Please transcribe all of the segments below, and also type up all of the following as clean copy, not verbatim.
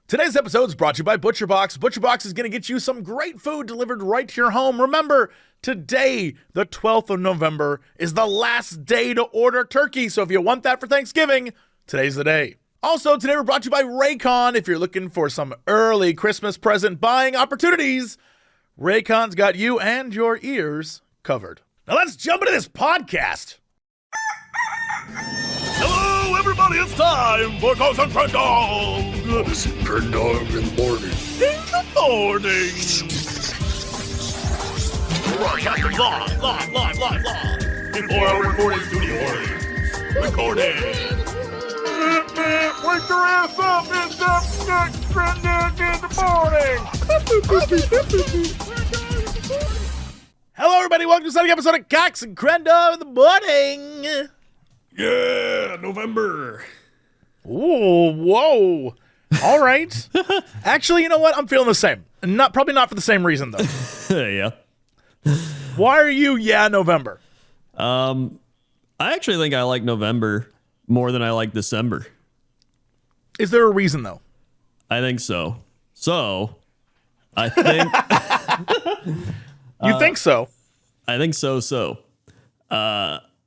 Today's episode is brought to you by ButcherBox. ButcherBox is going to get you some great food delivered right to your home. Remember, today, the 12th of November, is the last day to order turkey. So if you want that for Thanksgiving, today's the day. Also, today we're brought to you by Raycon. If you're looking for some early Christmas present buying opportunities, Raycon's got you and your ears covered. Now let's jump into this podcast. Hello, everybody. It's time for Goldie Hawn. It's Crendor in the morning. In the morning. Live. Before our recording studio audience. Recording. Wake your ass up. It's up next Crendor in the morning. Hello, everybody. Welcome to a second episode of Cox and Crendor in the morning. Yeah, November. Ooh, whoa. All right. Actually, you know what? I'm feeling the same. Probably not for the same reason, though. Yeah. Why are you, November? I actually think I like November more than I like December. Is there a reason, though? I think so. So, I think... You think so? I think so.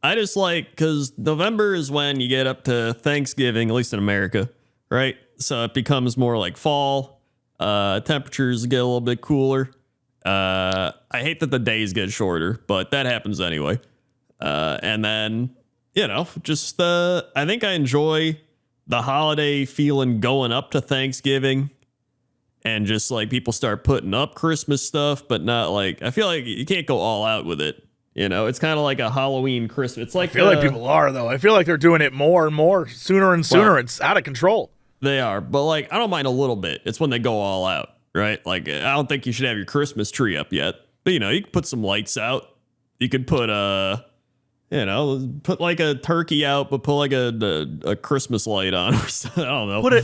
I just like, because November is when you get up to Thanksgiving, at least in America, right? So it becomes more like fall. Temperatures get a little bit cooler. I hate that the days get shorter, but that happens anyway. And then, just I think I enjoy the holiday feeling going up to Thanksgiving. And just like people start putting up Christmas stuff, but not like, I feel like you can't go all out with it. It's kind of like a Halloween Christmas. It's like I feel like people are, though. I feel like they're doing it more and more, sooner and sooner. It's out of control. They are, but like I don't mind a little bit. It's when they go all out, right? Like I don't think you should have your Christmas tree up yet, but you can put some lights out. You could put put like a turkey out, but put like a Christmas light on or something. I don't know. Put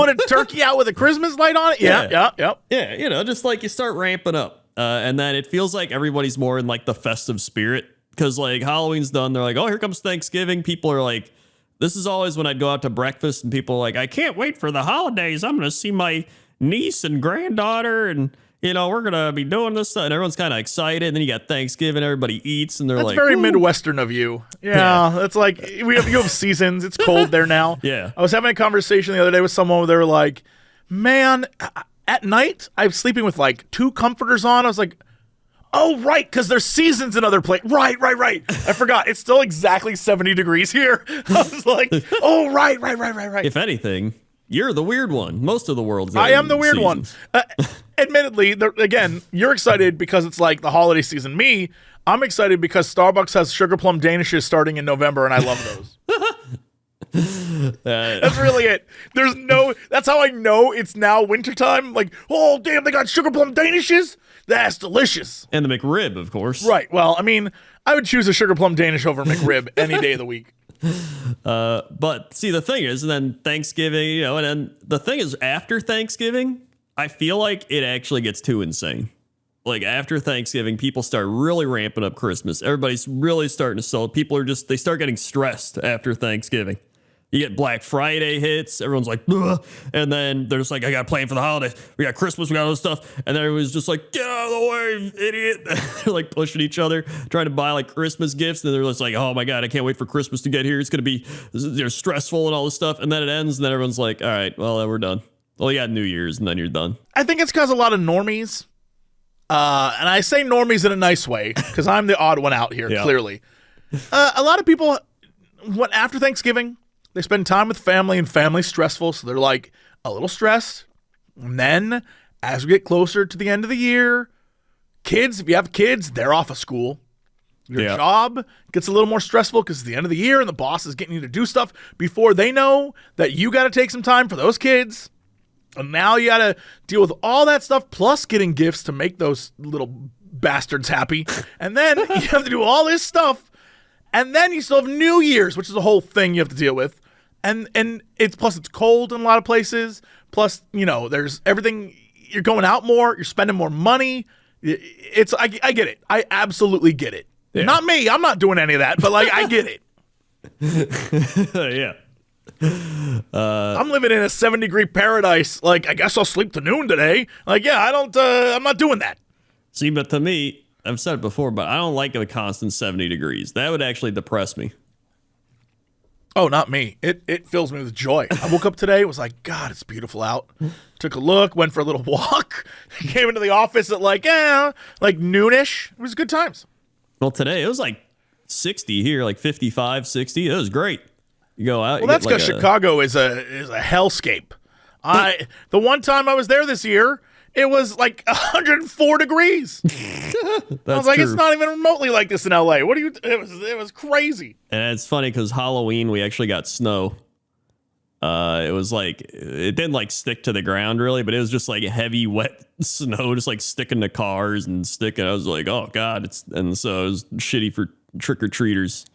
a turkey out with a Christmas light on it. Yeah. Yeah, just like you start ramping up. And then it feels like everybody's more in like the festive spirit because like Halloween's done. They're like, oh, here comes Thanksgiving. People are like, this is always when I'd go out to breakfast and people are like, I can't wait for the holidays. I'm going to see my niece and granddaughter and, we're going to be doing this stuff. And everyone's kind of excited. And then you got Thanksgiving. Everybody eats and they're that's like, very ooh. Midwestern of you. Yeah. That's like you have seasons. It's cold there now. Yeah. I was having a conversation the other day with someone where they were like, man, at night, I'm sleeping with like 2 comforters on. I was like, oh, right, because there's seasons in other places. Right. I forgot. It's still exactly 70 degrees here. I was like, oh, right. If anything, you're the weird one. Most of the world's I am the weird seasons. one. Admittedly, again, you're excited because it's like the holiday season. Me, I'm excited because Starbucks has sugar plum danishes starting in November, and I love those. That's really it. That's how I know it's now wintertime. Like, oh damn, they got sugar plum danishes. That's delicious. And the McRib, of course. Right. Well, I mean, I would choose a sugar plum Danish over McRib any day of the week. But see, the thing is, and then Thanksgiving, and then the thing is, after Thanksgiving, I feel like it actually gets too insane. Like after Thanksgiving, people start really ramping up Christmas. Everybody's really starting to sell. People they start getting stressed after Thanksgiving. You get Black Friday hits. Everyone's like, ugh. And then they're just like, I got a plan for the holidays. We got Christmas. We got all this stuff. And then everyone's just like, get out of the way, idiot. They're like pushing each other, trying to buy like Christmas gifts. And they're just like, oh my God, I can't wait for Christmas to get here. It's going to be stressful and all this stuff. And then it ends. And then everyone's like, all right, well, then we're done. Well, you got New Year's and then you're done. I think it's because a lot of normies, and I say normies in a nice way because I'm the odd one out here, clearly. A lot of people, after Thanksgiving, they spend time with family, and family's stressful, so they're like a little stressed. And then, as we get closer to the end of the year, kids, if you have kids, they're off of school. Your job gets a little more stressful because it's the end of the year, and the boss is getting you to do stuff before they know that you got to take some time for those kids. And now you got to deal with all that stuff, plus getting gifts to make those little bastards happy. And then you have to do all this stuff. And then you still have New Year's, which is a whole thing you have to deal with. And it's cold in a lot of places. Plus, there's everything. You're going out more. You're spending more money. I get it. I absolutely get it. Yeah. Not me. I'm not doing any of that. But I get it. Yeah. I'm living in a 7-degree paradise. Like, I guess I'll sleep to noon today. Like, yeah, I'm not doing that. See, but to me, I've said it before, but I don't like a constant 70 degrees. That would actually depress me. Oh, not me. It fills me with joy. I woke up today, was like, God, it's beautiful out. Took a look, went for a little walk, came into the office at like noonish. It was good times. Well, today it was like 60 here, like 55, 60. It was great. You go out. Well, that's because Chicago is a hellscape. The one time I was there this year, it was like 104 degrees. I was like, It's not even remotely like this in LA. It was crazy. And it's funny because Halloween, we actually got snow. It was like, it didn't like stick to the ground really, but it was just like heavy, wet snow, just like sticking to cars and sticking. I was like, oh God. And so it was shitty for trick-or-treaters.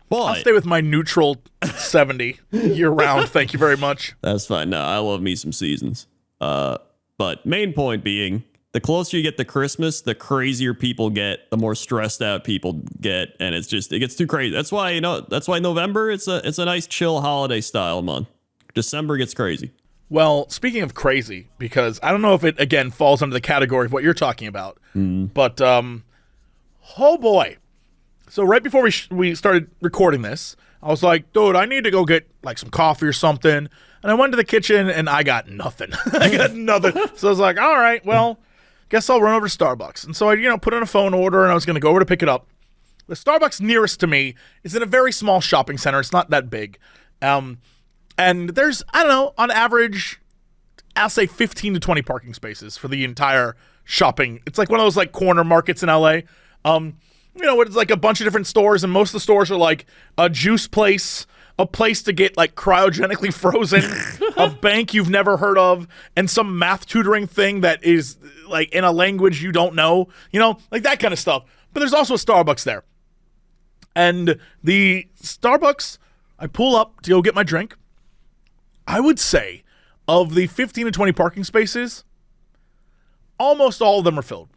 But I'll stay with my neutral 70 year round. Thank you very much. That's fine. No, I love me some seasons. But main point being, the closer you get to Christmas, the crazier people get, the more stressed out people get, and it gets too crazy. That's why November, it's a nice chill holiday style month. December gets crazy. Well, speaking of crazy, because I don't know if it again falls under the category of what you're talking about, but oh boy. So right before we started recording this, I was like, dude, I need to go get like some coffee or something. And I went to the kitchen and I got nothing. So I was like, all right, well, guess I'll run over to Starbucks. And so I, put in a phone order and I was going to go over to pick it up. The Starbucks nearest to me is in a very small shopping center. It's not that big. And there's, I don't know, on average, I'll say 15 to 20 parking spaces for the entire shopping. It's like one of those like corner markets in LA. It's like a bunch of different stores, and most of the stores are like a juice place, a place to get like cryogenically frozen, a bank you've never heard of, and some math tutoring thing that is like in a language you don't know, like that kind of stuff. But there's also a Starbucks there. And the Starbucks, I pull up to go get my drink. I would say of the 15 to 20 parking spaces, almost all of them are filled,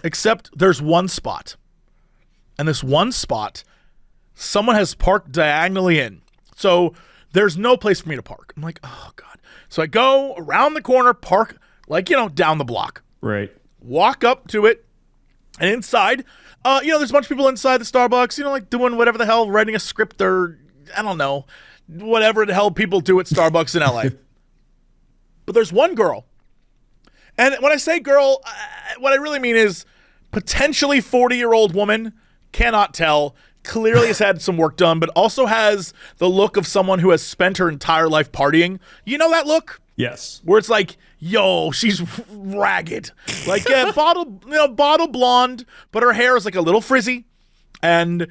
except there's one spot. And this one spot, someone has parked diagonally in. So there's no place for me to park. I'm like, oh, God. So I go around the corner, park, down the block. Right. Walk up to it. And inside, there's a bunch of people inside the Starbucks, doing whatever the hell, writing a script or, I don't know, whatever the hell people do at Starbucks in LA. But there's one girl. And when I say girl, what I really mean is potentially 40-year-old woman. Cannot tell, clearly has had some work done, but also has the look of someone who has spent her entire life partying. You know that look? Yes. Where it's like, yo, she's ragged. Like bottle blonde, but her hair is like a little frizzy. And,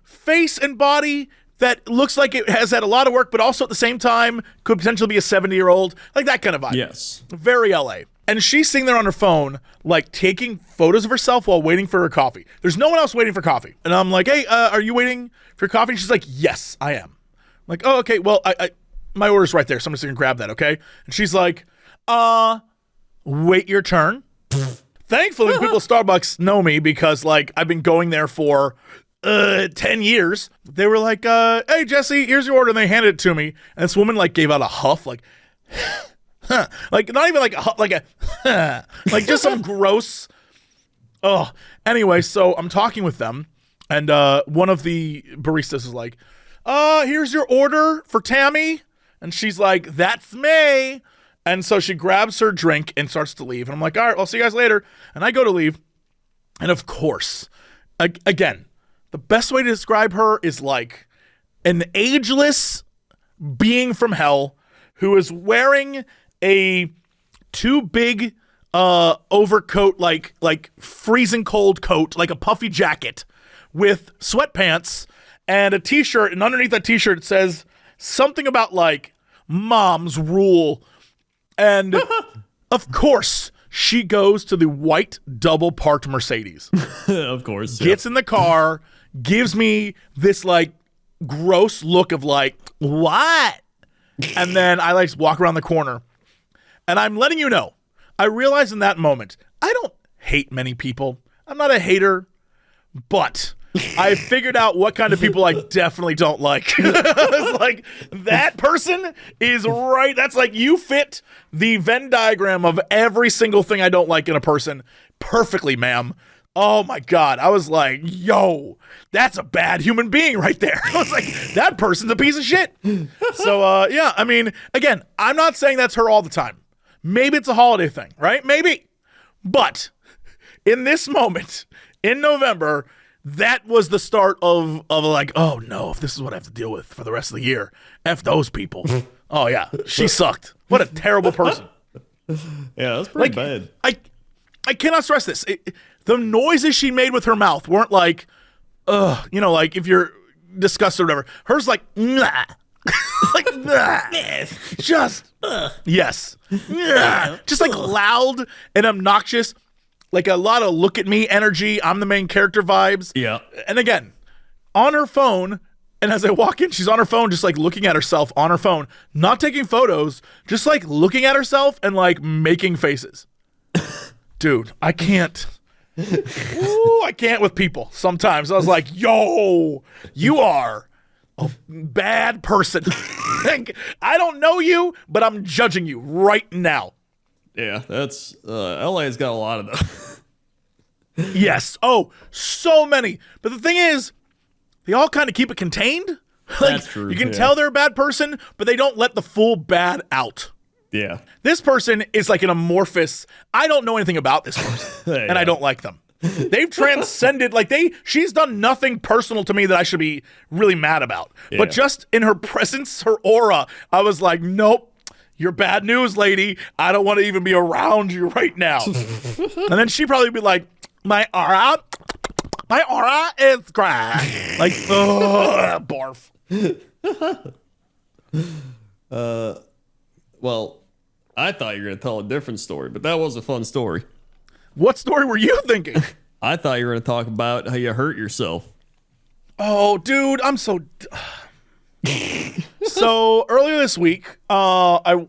face and body that looks like it has had a lot of work, but also at the same time could potentially be a 70-year-old. Like that kind of vibe. Yes. Very LA. And she's sitting there on her phone, like taking photos of herself while waiting for her coffee. There's no one else waiting for coffee. And I'm like, hey, are you waiting for coffee? And she's like, yes, I am. I'm like, oh, okay, well, my order's right there, so I'm just gonna grab that, okay? And she's like, wait your turn. Thankfully, people at Starbucks know me because, I've been going there for 10 years. They were like, hey, Jesse, here's your order. And they handed it to me. And this woman, gave out a huff, huh. Not even like just some gross. Oh, anyway, so I'm talking with them, and one of the baristas is like, here's your order for Tammy. And she's like, that's me. And so she grabs her drink and starts to leave. And I'm like, all right, I'll see you guys later. And I go to leave. And of course, again, the best way to describe her is like an ageless being from hell who is wearing a too big overcoat, like freezing cold coat, like a puffy jacket with sweatpants and a t-shirt. And underneath that t-shirt, it says something about mom's rule. And of course, she goes to the white double parked Mercedes. Of course. Gets in the car, gives me this gross look of what? And then I walk around the corner. And I'm letting you know, I realize in that moment, I don't hate many people. I'm not a hater, but I figured out what kind of people I definitely don't like. It's like, that person is right. That's like, you fit the Venn diagram of every single thing I don't like in a person perfectly, ma'am. Oh my God. I was like, yo, that's a bad human being right there. I was like, that person's a piece of shit. So, yeah, I mean, again, I'm not saying that's her all the time. Maybe it's a holiday thing, right? Maybe. But in this moment, in November, that was the start of like, oh no, if this is what I have to deal with for the rest of the year, F those people. Oh yeah, she sucked. What a terrible person. Yeah, that's pretty bad. I cannot stress this. The noises she made with her mouth weren't like, like if you're disgusted or whatever. Hers like, nah. Like, nah. Just, yes. Just like loud and obnoxious. Like a lot of look at me energy. I'm the main character vibes. Yeah. And again, on her phone, and as I walk in, she's on her phone, just like looking at herself on her phone, not taking photos, just like looking at herself and like making faces. Dude, I can't. Ooh, I can't with people sometimes. I was like, yo, you are a bad person. I don't know you, but I'm judging you right now. Yeah, that's LA's got a lot of them. Yes. Oh, so many. But the thing is, they all kind of keep it contained. Like, that's true. You can tell they're a bad person, but they don't let the full bad out. Yeah. This person is like an amorphous. I don't know anything about this person, and I don't like them. They've transcended, like she's done nothing personal to me that I should be really mad about. Yeah. But just in her presence, her aura, I was like, nope. You're bad news, lady. I don't want to even be around you right now. And then she'd probably be like, my aura is great. Like, ugh, barf. Well, I thought you were going to tell a different story, but that was a fun story. What story were you thinking? I thought you were going to talk about how you hurt yourself. Oh, dude, I'm so... So earlier this week, I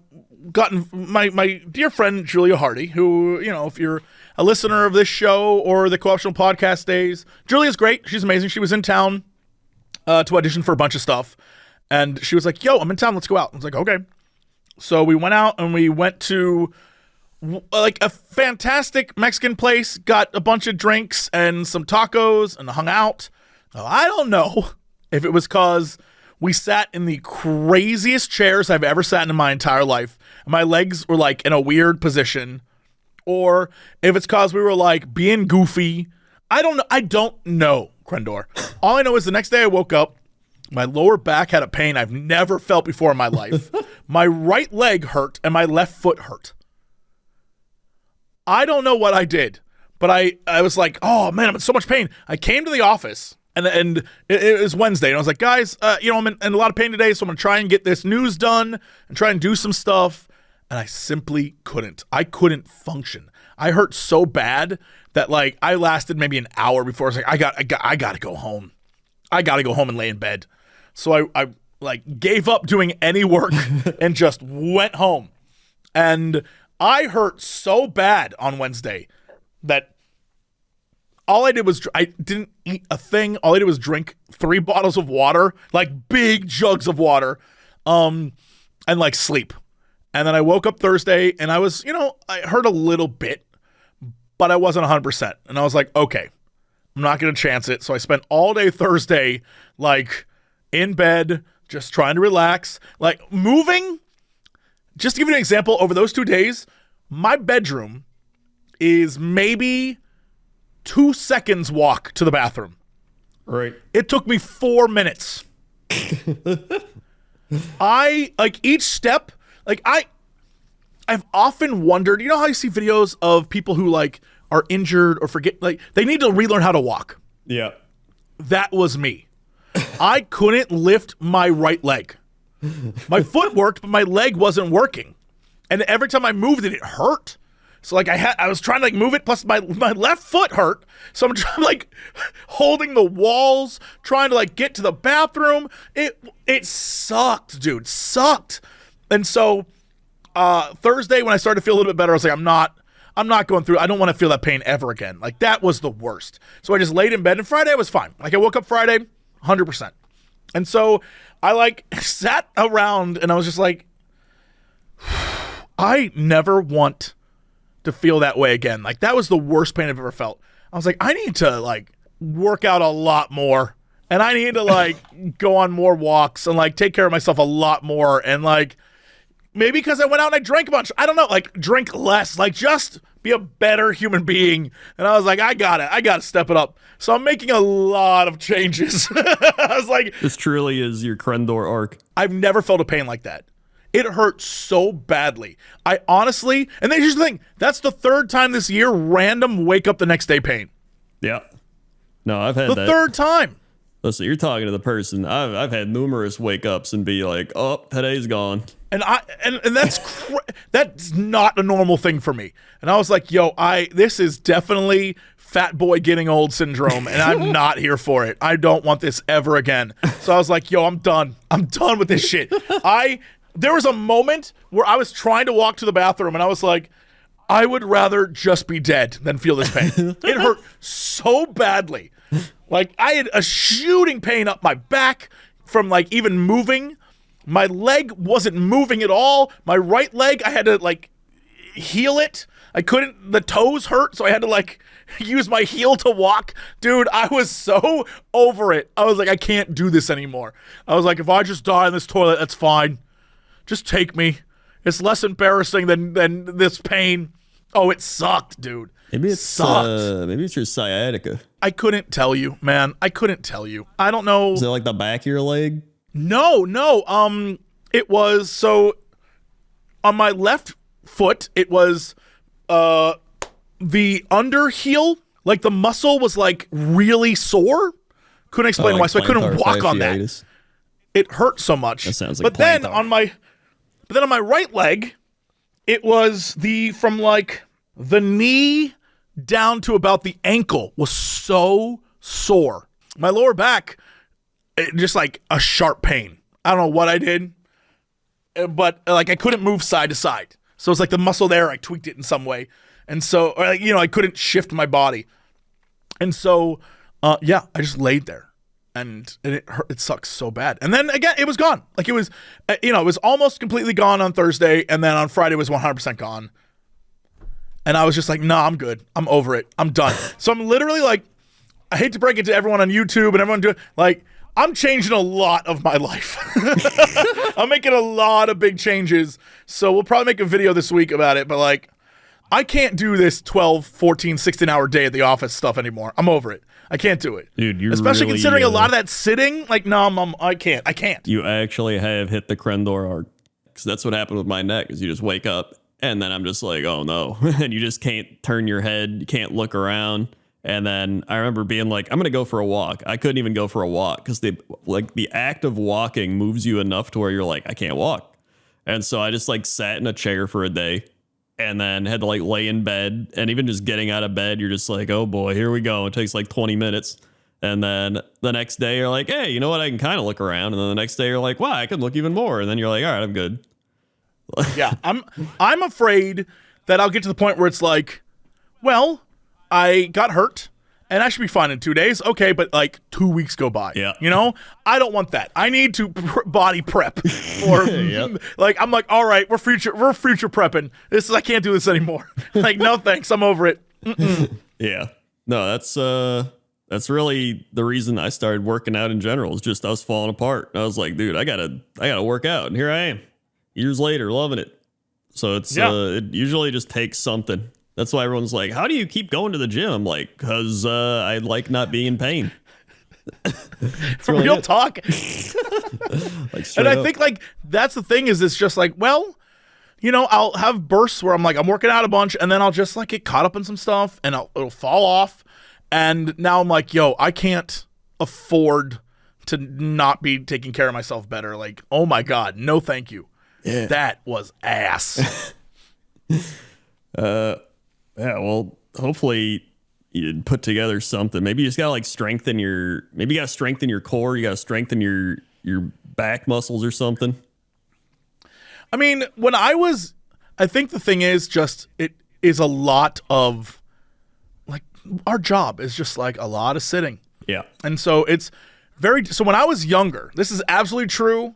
gotten my dear friend Julia Hardy, who, if you're a listener of this show or the Co-optional Podcast days, Julia's great. She's amazing. She was in town to audition for a bunch of stuff, and she was like, "Yo, I'm in town. Let's go out." I was like, "Okay." So we went out and we went to like a fantastic Mexican place, got a bunch of drinks and some tacos and hung out. I don't know if it was because we sat in the craziest chairs I've ever sat in my entire life. My legs were like in a weird position. Or if it's because we were like being goofy. I don't know, Crendor. All I know is the next day I woke up, my lower back had a pain I've never felt before in my life. My right leg hurt and my left foot hurt. I don't know what I did, but I was like, oh man, I'm in so much pain. I came to the office. And it was Wednesday, and I was like, guys, I'm in a lot of pain today, so I'm going to try and get this news done and try and do some stuff. And I simply couldn't. I couldn't function. I hurt so bad that, like, I lasted maybe an hour before I was like, I got to go home. I got to go home and lay in bed. So I like, gave up doing any work and just went home. And I hurt so bad on Wednesday that all I did was, I didn't eat a thing. All I did was drink 3 bottles of water, like big jugs of water, and like sleep. And then I woke up Thursday and I was, I hurt a little bit, but I wasn't 100%. And I was like, okay, I'm not going to chance it. So I spent all day Thursday, like in bed, just trying to relax, like moving. Just to give you an example, over those 2 days, my bedroom is maybe 2 seconds walk to the bathroom. Right. It took me 4 minutes. I like each step, like I've often wondered, how you see videos of people who like are injured or forget, like they need to relearn how to walk. Yeah. That was me. I couldn't lift my right leg. My foot worked, but my leg wasn't working. And every time I moved it, it hurt. So like I was trying to like move it, plus my left foot hurt. So I'm trying like holding the walls, trying to like get to the bathroom. It sucked, dude. Sucked. And so Thursday when I started to feel a little bit better, I was like, I'm not I'm not going through. I don't want to feel that pain ever again. Like, that was the worst. So I just laid in bed, and Friday was fine. Like, I woke up Friday, 100%. And so I like sat around and I was just like, I never want to feel that way again. Like, that was the worst pain I've ever felt. I was like, I need to like work out a lot more, and I need to like go on more walks and like take care of myself a lot more, and like maybe because I went out and I drank a bunch, I don't know, like drink less, like just be a better human being. And I was like, I gotta step it up. So I'm making a lot of changes. I was like, this truly is your Crendor arc. I've never felt a pain like that. It hurt so badly. I honestly, and then here's the thing, that's the third time this year, random wake up the next day pain. Yeah. No, I've had the third time. Listen, you're talking to the person. I've had numerous wake ups and be like, oh, today's gone. And that's not a normal thing for me. And I was like, yo, this is definitely fat boy getting old syndrome, and I'm not here for it. I don't want this ever again. So I was like, yo, I'm done. I'm done with this shit. There was a moment where I was trying to walk to the bathroom, and I was like, I would rather just be dead than feel this pain. It hurt so badly. Like, I had a shooting pain up my back from like even moving. My leg wasn't moving at all. My right leg, I had to like heel it. I couldn't, the toes hurt, so I had to like use my heel to walk. Dude, I was so over it. I was like, I can't do this anymore. I was like, if I just die in this toilet, that's fine. Just take me. It's less embarrassing than this pain. Oh, it sucked, dude. Maybe it's your sciatica. I couldn't tell you, man. I couldn't tell you. I don't know. Is it like the back of your leg? No. It was, so on my left foot, it was the under heel. Like, the muscle was like really sore. Couldn't explain like why, so I couldn't walk on that. It hurt so much. That sounds like But then on my right leg, it was from like the knee down to about the ankle was so sore. My lower back, just like a sharp pain. I don't know what I did, but like I couldn't move side to side. So it's like the muscle there, I tweaked it in some way. And so, I couldn't shift my body. And so, I just laid there. And it hurt. It sucks so bad. And then again, it was gone. Like, it was, it was almost completely gone on Thursday, and then on Friday it was 100% gone. And I was just like, nah, I'm good. I'm over it. I'm done. So I'm literally like, I hate to break it to everyone on YouTube and everyone like, I'm changing a lot of my life. I'm making a lot of big changes. So we'll probably make a video this week about it. But like, I can't do this 12, 14, 16-hour day at the office stuff anymore. I'm over it. I can't do it. Dude, especially really, considering a lot of that sitting. Like, no, I can't. You actually have hit the Crendor arc. Because that's what happened with my neck, is you just wake up, and then I'm just like, oh no. And you just can't turn your head. You can't look around. And then I remember being like, I'm going to go for a walk. I couldn't even go for a walk because the act of walking moves you enough to where you're like, I can't walk. And so I just like sat in a chair for a day. And then had to like lay in bed, and even just getting out of bed, you're just like, oh boy, here we go. It takes like 20 minutes. And then the next day you're like, hey, you know what? I can kind of look around. And then the next day you're like, wow, I can look even more. And then you're like, all right, I'm good. Yeah. I'm afraid that I'll get to the point where it's like, well, I got hurt and I should be fine in 2 days. Okay. But like 2 weeks go by. Yeah. I don't want that. I need to body prep or Yep. like, I'm like, all right, we're future prepping. I can't do this anymore. Like, no, thanks. I'm over it. Yeah. No, that's really the reason I started working out in general, is just I was falling apart. I was like, dude, I gotta work out. And here I am years later, loving it. So it usually just takes something. That's why everyone's like, how do you keep going to the gym? I'm like, because I like not being in pain. Really real talk. And I up. think like that's the thing, is it's just like, well, I'll have bursts where I'm like, I'm working out a bunch, and then I'll just like get caught up in some stuff and it'll fall off. And now I'm like, yo, I can't afford to not be taking care of myself better. Like, oh my God, no thank you. Yeah. That was ass. Yeah, well, hopefully you put together something. Maybe you just gotta like strengthen your core. You gotta strengthen your back muscles or something. I mean, I think the thing is just is a lot of, like, our job is just like a lot of sitting. Yeah. And so it's so when I was younger, this is absolutely true.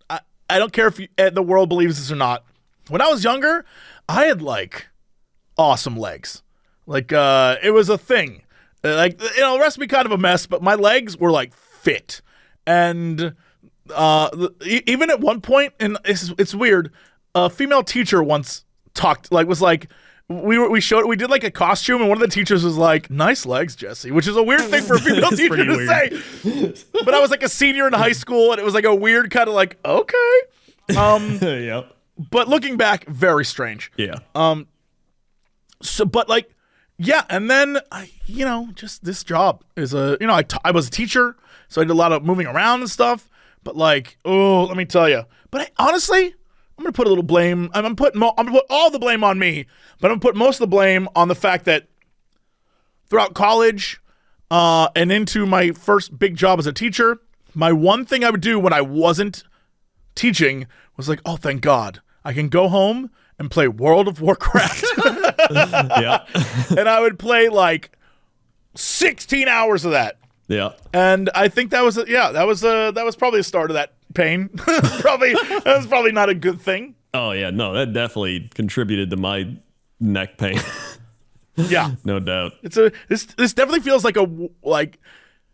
I don't care if the world believes this or not. When I was younger, I had like awesome legs. Like, it was a thing. Like, you know, the rest of me kind of a mess, but my legs were like fit. And even at one point, and it's weird, a female teacher once was like, we did like a costume, and one of the teachers was like, "Nice legs, Jesse," which is a weird thing for a female teacher to say. But I was like a senior in high school, and it was like a weird kind of like, okay. Yep. But looking back, very strange. Yeah. So, but like, yeah, and then just this job is I was a teacher, so I did a lot of moving around and stuff. But like, oh, let me tell you. But honestly, I'm gonna put a little blame. I'm gonna put all the blame on me, but I'm gonna put most of the blame on the fact that throughout college and into my first big job as a teacher, my one thing I would do when I wasn't teaching was like, oh, thank God, I can go home and play World of Warcraft. Yeah. And I would play like 16 hours of that. Yeah. And I think that was probably the start of that pain. That was probably not a good thing. Oh yeah, no, that definitely contributed to my neck pain. Yeah. No doubt. This definitely feels like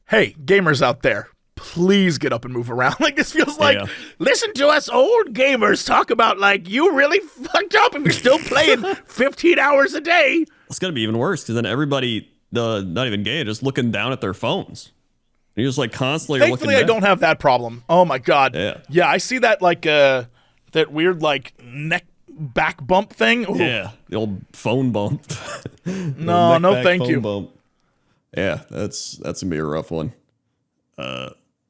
hey, gamers out there, please get up and move around. Like, this feels like, listen to us old gamers talk about, like, you really fucked up if you're still playing 15 hours a day. It's gonna be even worse, because then everybody, not even gay, just looking down at their phones. You're just like constantly looking down. Thankfully, I don't have that problem. Oh my God. Yeah, I see that like that weird like back bump thing. Ooh. Yeah, the old phone bump. No, thank you. Bump. Yeah, that's gonna be a rough one.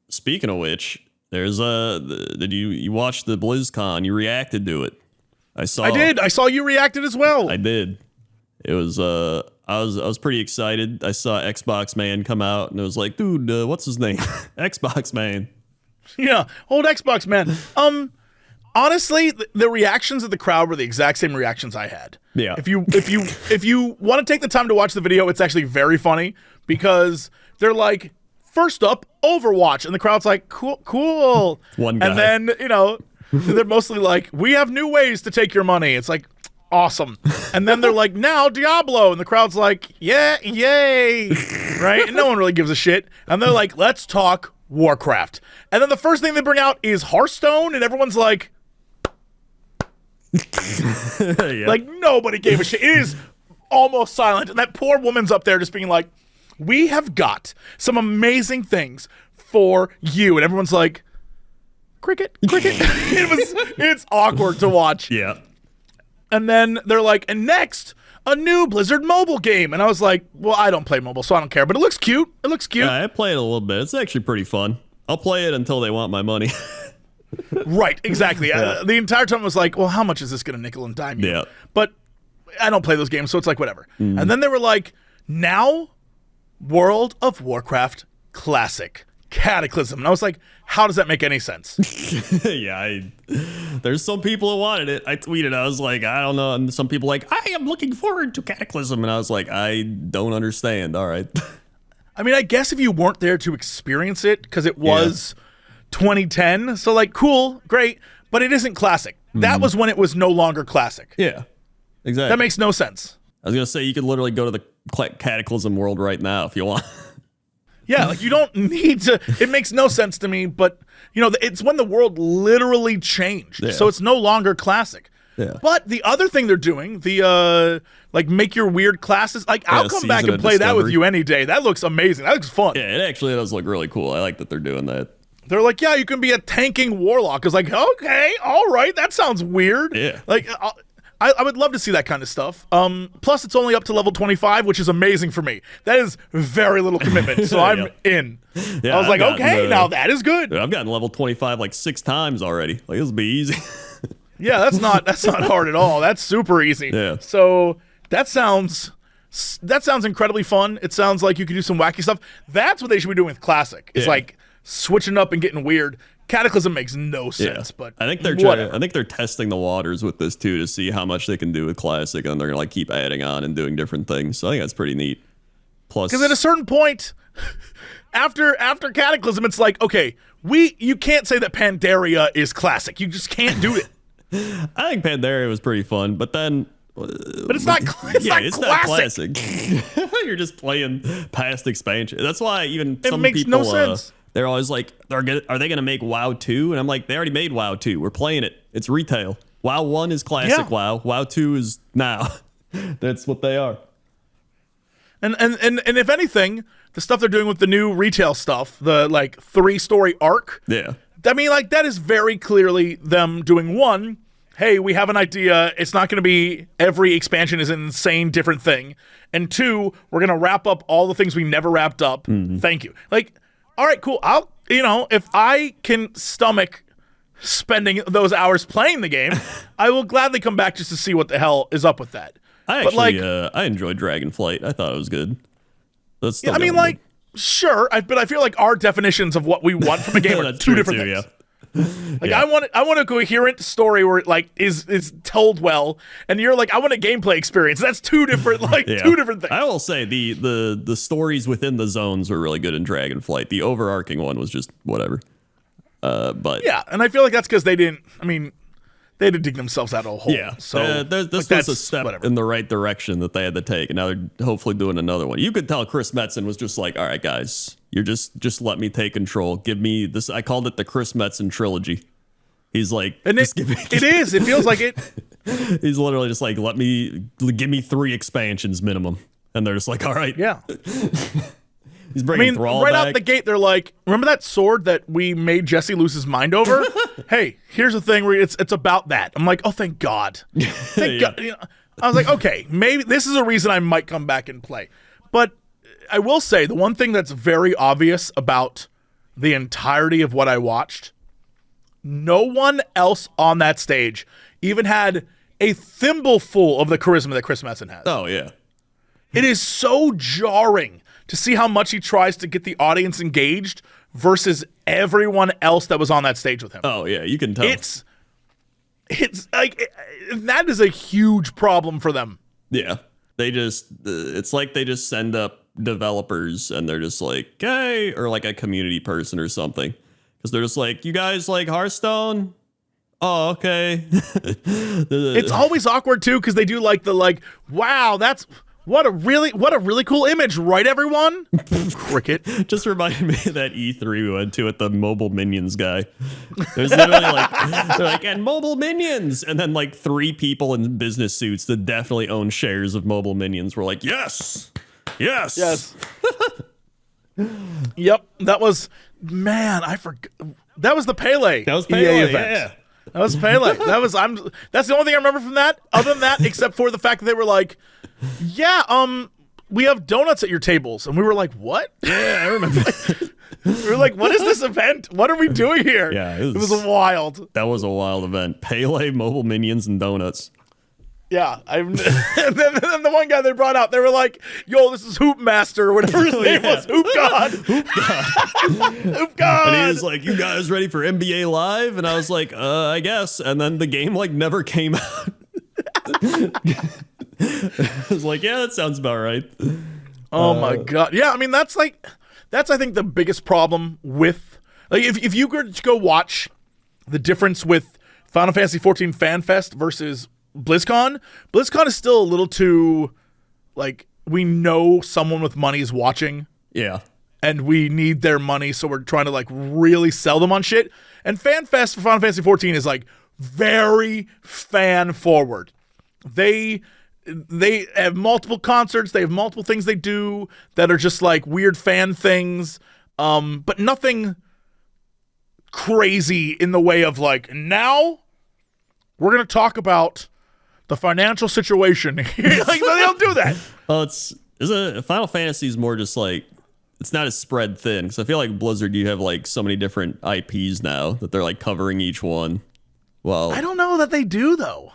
Speaking of which, there's did you watch the BlizzCon? You reacted to it. I did. I saw you reacted as well. I did. It was I was pretty excited. I saw Xbox Man come out, and it was like, dude, what's his name? Xbox Man. Yeah, old Xbox Man. Honestly, the reactions of the crowd were the exact same reactions I had. Yeah. If you want to take the time to watch the video, it's actually very funny, because they're like, first up, Overwatch, and the crowd's like, cool. One guy. And then, they're mostly like, we have new ways to take your money. It's like, awesome. And then they're like, now Diablo, and the crowd's like, yeah, yay. Right? And no one really gives a shit. And they're like, let's talk Warcraft. And then the first thing they bring out is Hearthstone, and everyone's like, like, nobody gave a shit. It is almost silent. And that poor woman's up there just being like, we have got some amazing things for you. And everyone's like, cricket. It's awkward to watch. Yeah. And then they're like, and next, a new Blizzard mobile game. And I was like, well, I don't play mobile, so I don't care. But it looks cute. Yeah, I play it a little bit. It's actually pretty fun. I'll play it until they want my money. Right, exactly. Yeah. The entire time I was like, well, how much is this going to nickel and dime you? Yeah. But I don't play those games, so it's like, whatever. And then they were like, now, World of Warcraft Classic. Cataclysm. And I was like, how does that make any sense? Yeah, there's some people who wanted it. I tweeted, I was like, I don't know. And some people like, I am looking forward to Cataclysm. And I was like, I don't understand. All right. I mean, I guess if you weren't there to experience it, because it was 2010. So like, cool, great. But it isn't classic. That was when it was no longer classic. Yeah, exactly. That makes no sense. I was going to say, you could literally go to the Cataclysm world right now if you want. Yeah, like, you don't need to. It makes no sense to me, but, it's when the world literally changed. Yeah. So it's no longer classic. Yeah. But the other thing they're doing, the, make your weird classes, like, I'll come back and play that with you any day. That looks amazing. That looks fun. Yeah, it actually does look really cool. I like that they're doing that. They're like, yeah, you can be a tanking warlock. It's like, okay, all right, that sounds weird. Yeah. Like, I would love to see that kind of stuff. Plus, it's only up to level 25, which is amazing for me. That is very little commitment, so I'm in. Yeah, I was like, okay, now that is good. I've gotten level 25 like 6 times already. Like, this will be easy. Yeah, that's not hard at all. That's super easy. Yeah. So that sounds incredibly fun. It sounds like you could do some wacky stuff. That's what they should be doing with Classic. It's like switching up and getting weird. Cataclysm makes no sense, but I think they're testing the waters with this too to see how much they can do with Classic, and they're gonna like keep adding on and doing different things. So I think that's pretty neat. Plus, because at a certain point, after Cataclysm, it's like, okay, you can't say that Pandaria is Classic. You just can't do it. I think Pandaria was pretty fun, but then. But it's not classic. You're just playing past expansion. That's why even it some makes people, no sense. They're always like, are they going to make WoW 2? And I'm like, they already made WoW 2. We're playing it. It's retail. WoW 1 is classic WoW. WoW 2 is now. That's what they are. And if anything, the stuff they're doing with the new retail stuff, the like 3-story arc. Yeah. I mean, like that is very clearly them doing one. Hey, we have an idea. It's not going to be every expansion is an insane different thing. And 2, we're going to wrap up all the things we never wrapped up. Mm-hmm. Thank you. Like, all right, cool. If I can stomach spending those hours playing the game, I will gladly come back just to see what the hell is up with that. I enjoyed Dragonflight. I thought it was good. That's still sure. But I feel like our definitions of what we want from a game are two different things. Yeah. Like I want a coherent story where it like is told well, and you're like, I want a gameplay experience. That's two different two different things. I will say the stories within the zones were really good in Dragonflight. The overarching one was just whatever. But yeah, and I feel like that's because they didn't dig themselves out of a hole. Yeah, so this was a step in the right direction that they had to take, and now they're hopefully doing another one. You could tell Chris Metzen was just like, all right, guys, you're just let me take control. Give me this. I called it the Chris Metzen trilogy. He's like, and it is. It feels like it. He's literally just like, give me 3 expansions minimum, and they're just like, all right, yeah. He's bringing Thrall right back. Out the gate, they're like, remember that sword that we made Jesse lose his mind over? Hey, here's the thing where it's about that. I'm like, oh, thank God. Thank God. You know, I was like, okay, maybe this is a reason I might come back and play. But I will say the one thing that's very obvious about the entirety of what I watched, no one else on that stage even had a thimbleful of the charisma that Chris Metzen has. Oh, yeah. It is so jarring to see how much he tries to get the audience engaged versus everyone else that was on that stage with him. Oh, yeah, you can tell. It's like, that is a huge problem for them. Yeah. It's like they just send up developers and they're just like, hey, or like a community person or something. Because they're just like, you guys like Hearthstone? Oh, okay. It's always awkward, too, because they do wow, that's... What a really cool image, right, everyone? Cricket. Just reminded me of that E3 we went to at the Mobile Minions guy. There's literally they're like, and Mobile Minions! And then 3 people in business suits that definitely own shares of Mobile Minions were like, yes! Yes! Yes. Yep, that was, man, I forgot. That was the Pele. That was Pele, event. yeah. That was Pele. That's the only thing I remember from that, other than that, except for the fact that they were like, yeah, we have donuts at your tables. And we were like, what? Yeah, I remember. We were like, what is this event? What are we doing here? Yeah, it was wild. That was a wild event. Pele, Mobile Minions, and donuts. Yeah. And then the one guy they brought out, they were like, yo, this is Hoop Master, or whatever his name was. Hoop God. Hoop God. Hoop God. And he was like, you guys ready for NBA Live? And I was like, I guess. And then the game never came out. I was like, yeah, that sounds about right. Oh my God. Yeah, I mean, that's I think the biggest problem with, if you were to go watch the difference with Final Fantasy XIV Fan Fest versus BlizzCon is still a little too, we know someone with money is watching. Yeah. And we need their money, so we're trying to, really sell them on shit. And Fan Fest for Final Fantasy XIV is, very fan-forward. They have multiple concerts. They have multiple things they do that are just weird fan things, but nothing crazy in the way of now we're going to talk about the financial situation. They don't do that. Well, Final Fantasy is more just it's not as spread thin, because I feel like Blizzard, you have so many different IPs now that they're covering each one. Well, I don't know that they do though.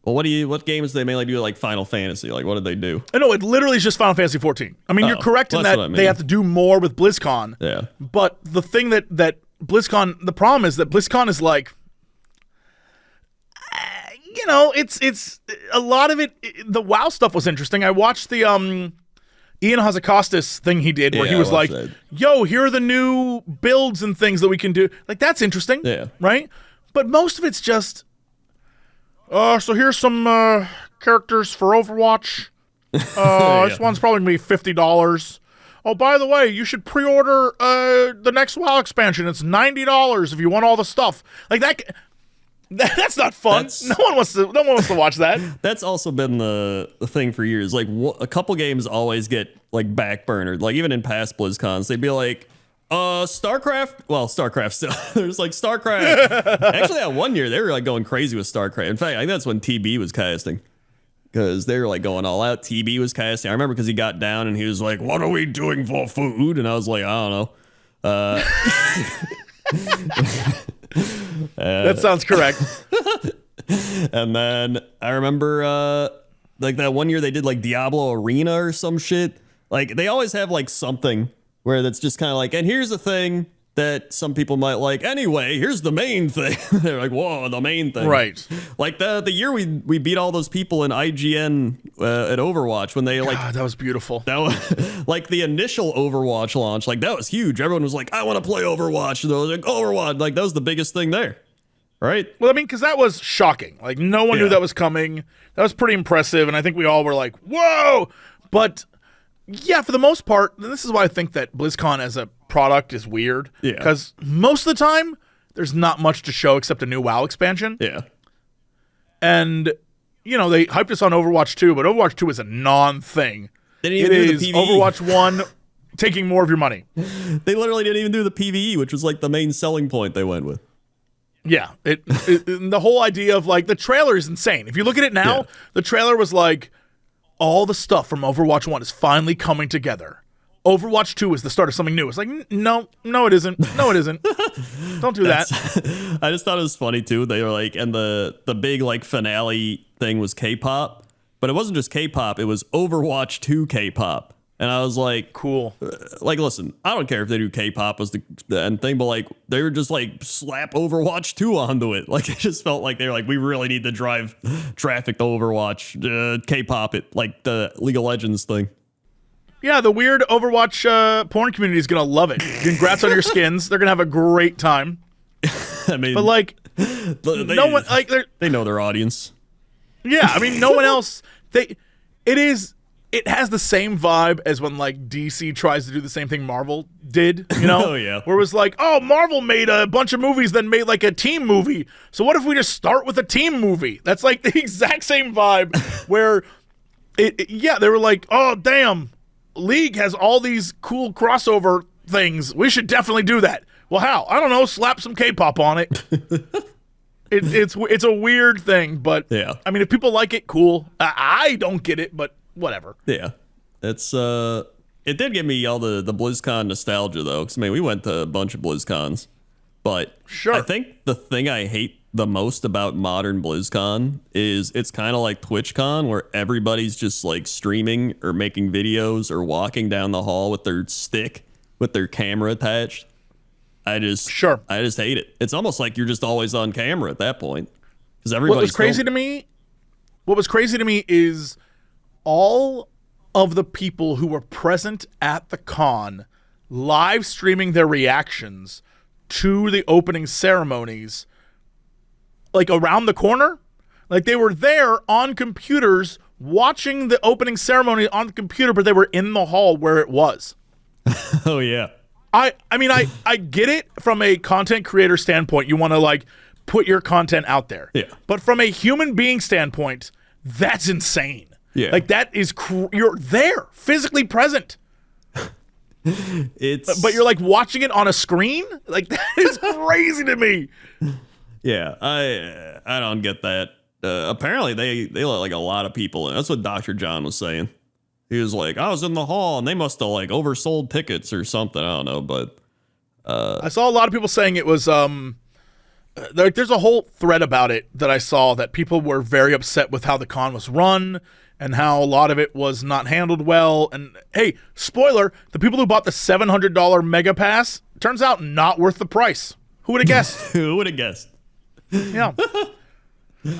Well, what games do they mainly do Final Fantasy? What did they do? No, it literally is just Final Fantasy XIV. I mean, you're correct in that they have to do more with BlizzCon. Yeah. But the thing that BlizzCon, the problem is that BlizzCon is like, it's a lot of it. The WoW stuff was interesting. I watched the Ian Hazakostas thing he did where he was like, yo, here are the new builds and things that we can do. Like, that's interesting. Yeah. Right? But most of it's just, so here's some characters for Overwatch. This one's probably going to be $50. Oh, by the way, you should pre-order the next WoW expansion. It's $90 if you want all the stuff. Like that. That's not fun. No one wants to watch that. That's also been the thing for years. Like a couple games always get like backburnered. Like even in past BlizzCons, they'd be like, StarCraft. Well, StarCraft still. There's like StarCraft. Actually, that one year they were like going crazy with StarCraft. In fact, I think that's when TB was casting. Because they were like going all out. TB was casting. I remember because he got down and he was like, "What are we doing for food?" And I was like, "I don't know." That sounds correct. And then I remember like that one year they did like Diablo Arena or some shit. Like they always have like something where that's just kind of like, and here's the thing that some people might like. Anyway, here's the main thing. They're like, whoa, the main thing. Right. Like the year we beat all those people in IGN at Overwatch when they like. God, that was beautiful. That was like the initial Overwatch launch. Like that was huge. Everyone was like, I want to play Overwatch. And they was like, Overwatch. Like that was the biggest thing there. Right. Well, I mean, because that was shocking. Like no one knew that was coming. That was pretty impressive. And I think we all were like, whoa. But yeah, for the most part, this is why I think that BlizzCon as a product is weird. Yeah. Because most of the time, there's not much to show except a new WoW expansion. Yeah. And, they hyped us on Overwatch 2, but Overwatch 2 is a non-thing. They didn't even do the PvE. Overwatch 1 taking more of your money. They literally didn't even do the PvE, which was like the main selling point they went with. Yeah. The whole idea of like, the trailer is insane. If you look at it now, the trailer was like, all the stuff from Overwatch 1 is finally coming together. Overwatch 2 is the start of something new. It's like, no, it isn't. No, it isn't. Don't do that. I just thought it was funny, too. They were like, and the big, like, finale thing was K-pop. But it wasn't just K-pop. It was Overwatch 2 K-pop. And I was like, cool. Like, listen, I don't care if they do K-pop as the end thing, but, like, they were just, like, slap Overwatch 2 onto it. Like, it just felt like they were like, we really need to drive traffic to Overwatch, K-pop it, like the League of Legends thing. Yeah, the weird Overwatch porn community is going to love it. Congrats on your skins. They're going to have a great time. I mean, but, like, no one, like, they know their audience. Yeah, I mean, no one else, it has the same vibe as when, like, DC tries to do the same thing Marvel did, Oh, yeah. Where it was like, oh, Marvel made a bunch of movies, then made, like, a team movie. So what if we just start with a team movie? That's, like, the exact same vibe where, they were like, oh, damn, League has all these cool crossover things. We should definitely do that. Well, how? I don't know. Slap some K-pop on it. It's a weird thing, but, I mean, if people like it, cool. I don't get it, but whatever. Yeah. It's it did give me all the BlizzCon nostalgia though, because I mean we went to a bunch of BlizzCons, but sure. I think the thing I hate the most about modern BlizzCon is it's kind of like TwitchCon where everybody's just like streaming or making videos or walking down the hall with their stick with their camera attached. I just hate it. It's almost like you're just always on camera at that point because everybody's. What was crazy to me is all of the people who were present at the con live streaming their reactions to the opening ceremonies, like around the corner. Like they were there on computers watching the opening ceremony on the computer, but they were in the hall where it was. Oh, yeah. I mean, I get it from a content creator standpoint. You want to like put your content out there. Yeah. But from a human being standpoint, that's insane. Yeah. Like that is you're there, physically present. But you're like watching it on a screen? Like that is crazy to me. Yeah, I don't get that. Apparently they let like a lot of people in. That's what Dr. John was saying. He was like, I was in the hall and they must have like oversold tickets or something. I don't know, but I saw a lot of people saying it was there's a whole thread about it that I saw that people were very upset with how the con was run and how a lot of it was not handled well. And hey, spoiler, the people who bought the $700 mega pass Turns out not worth the price. Who would have guessed? Who would have guessed? Yeah.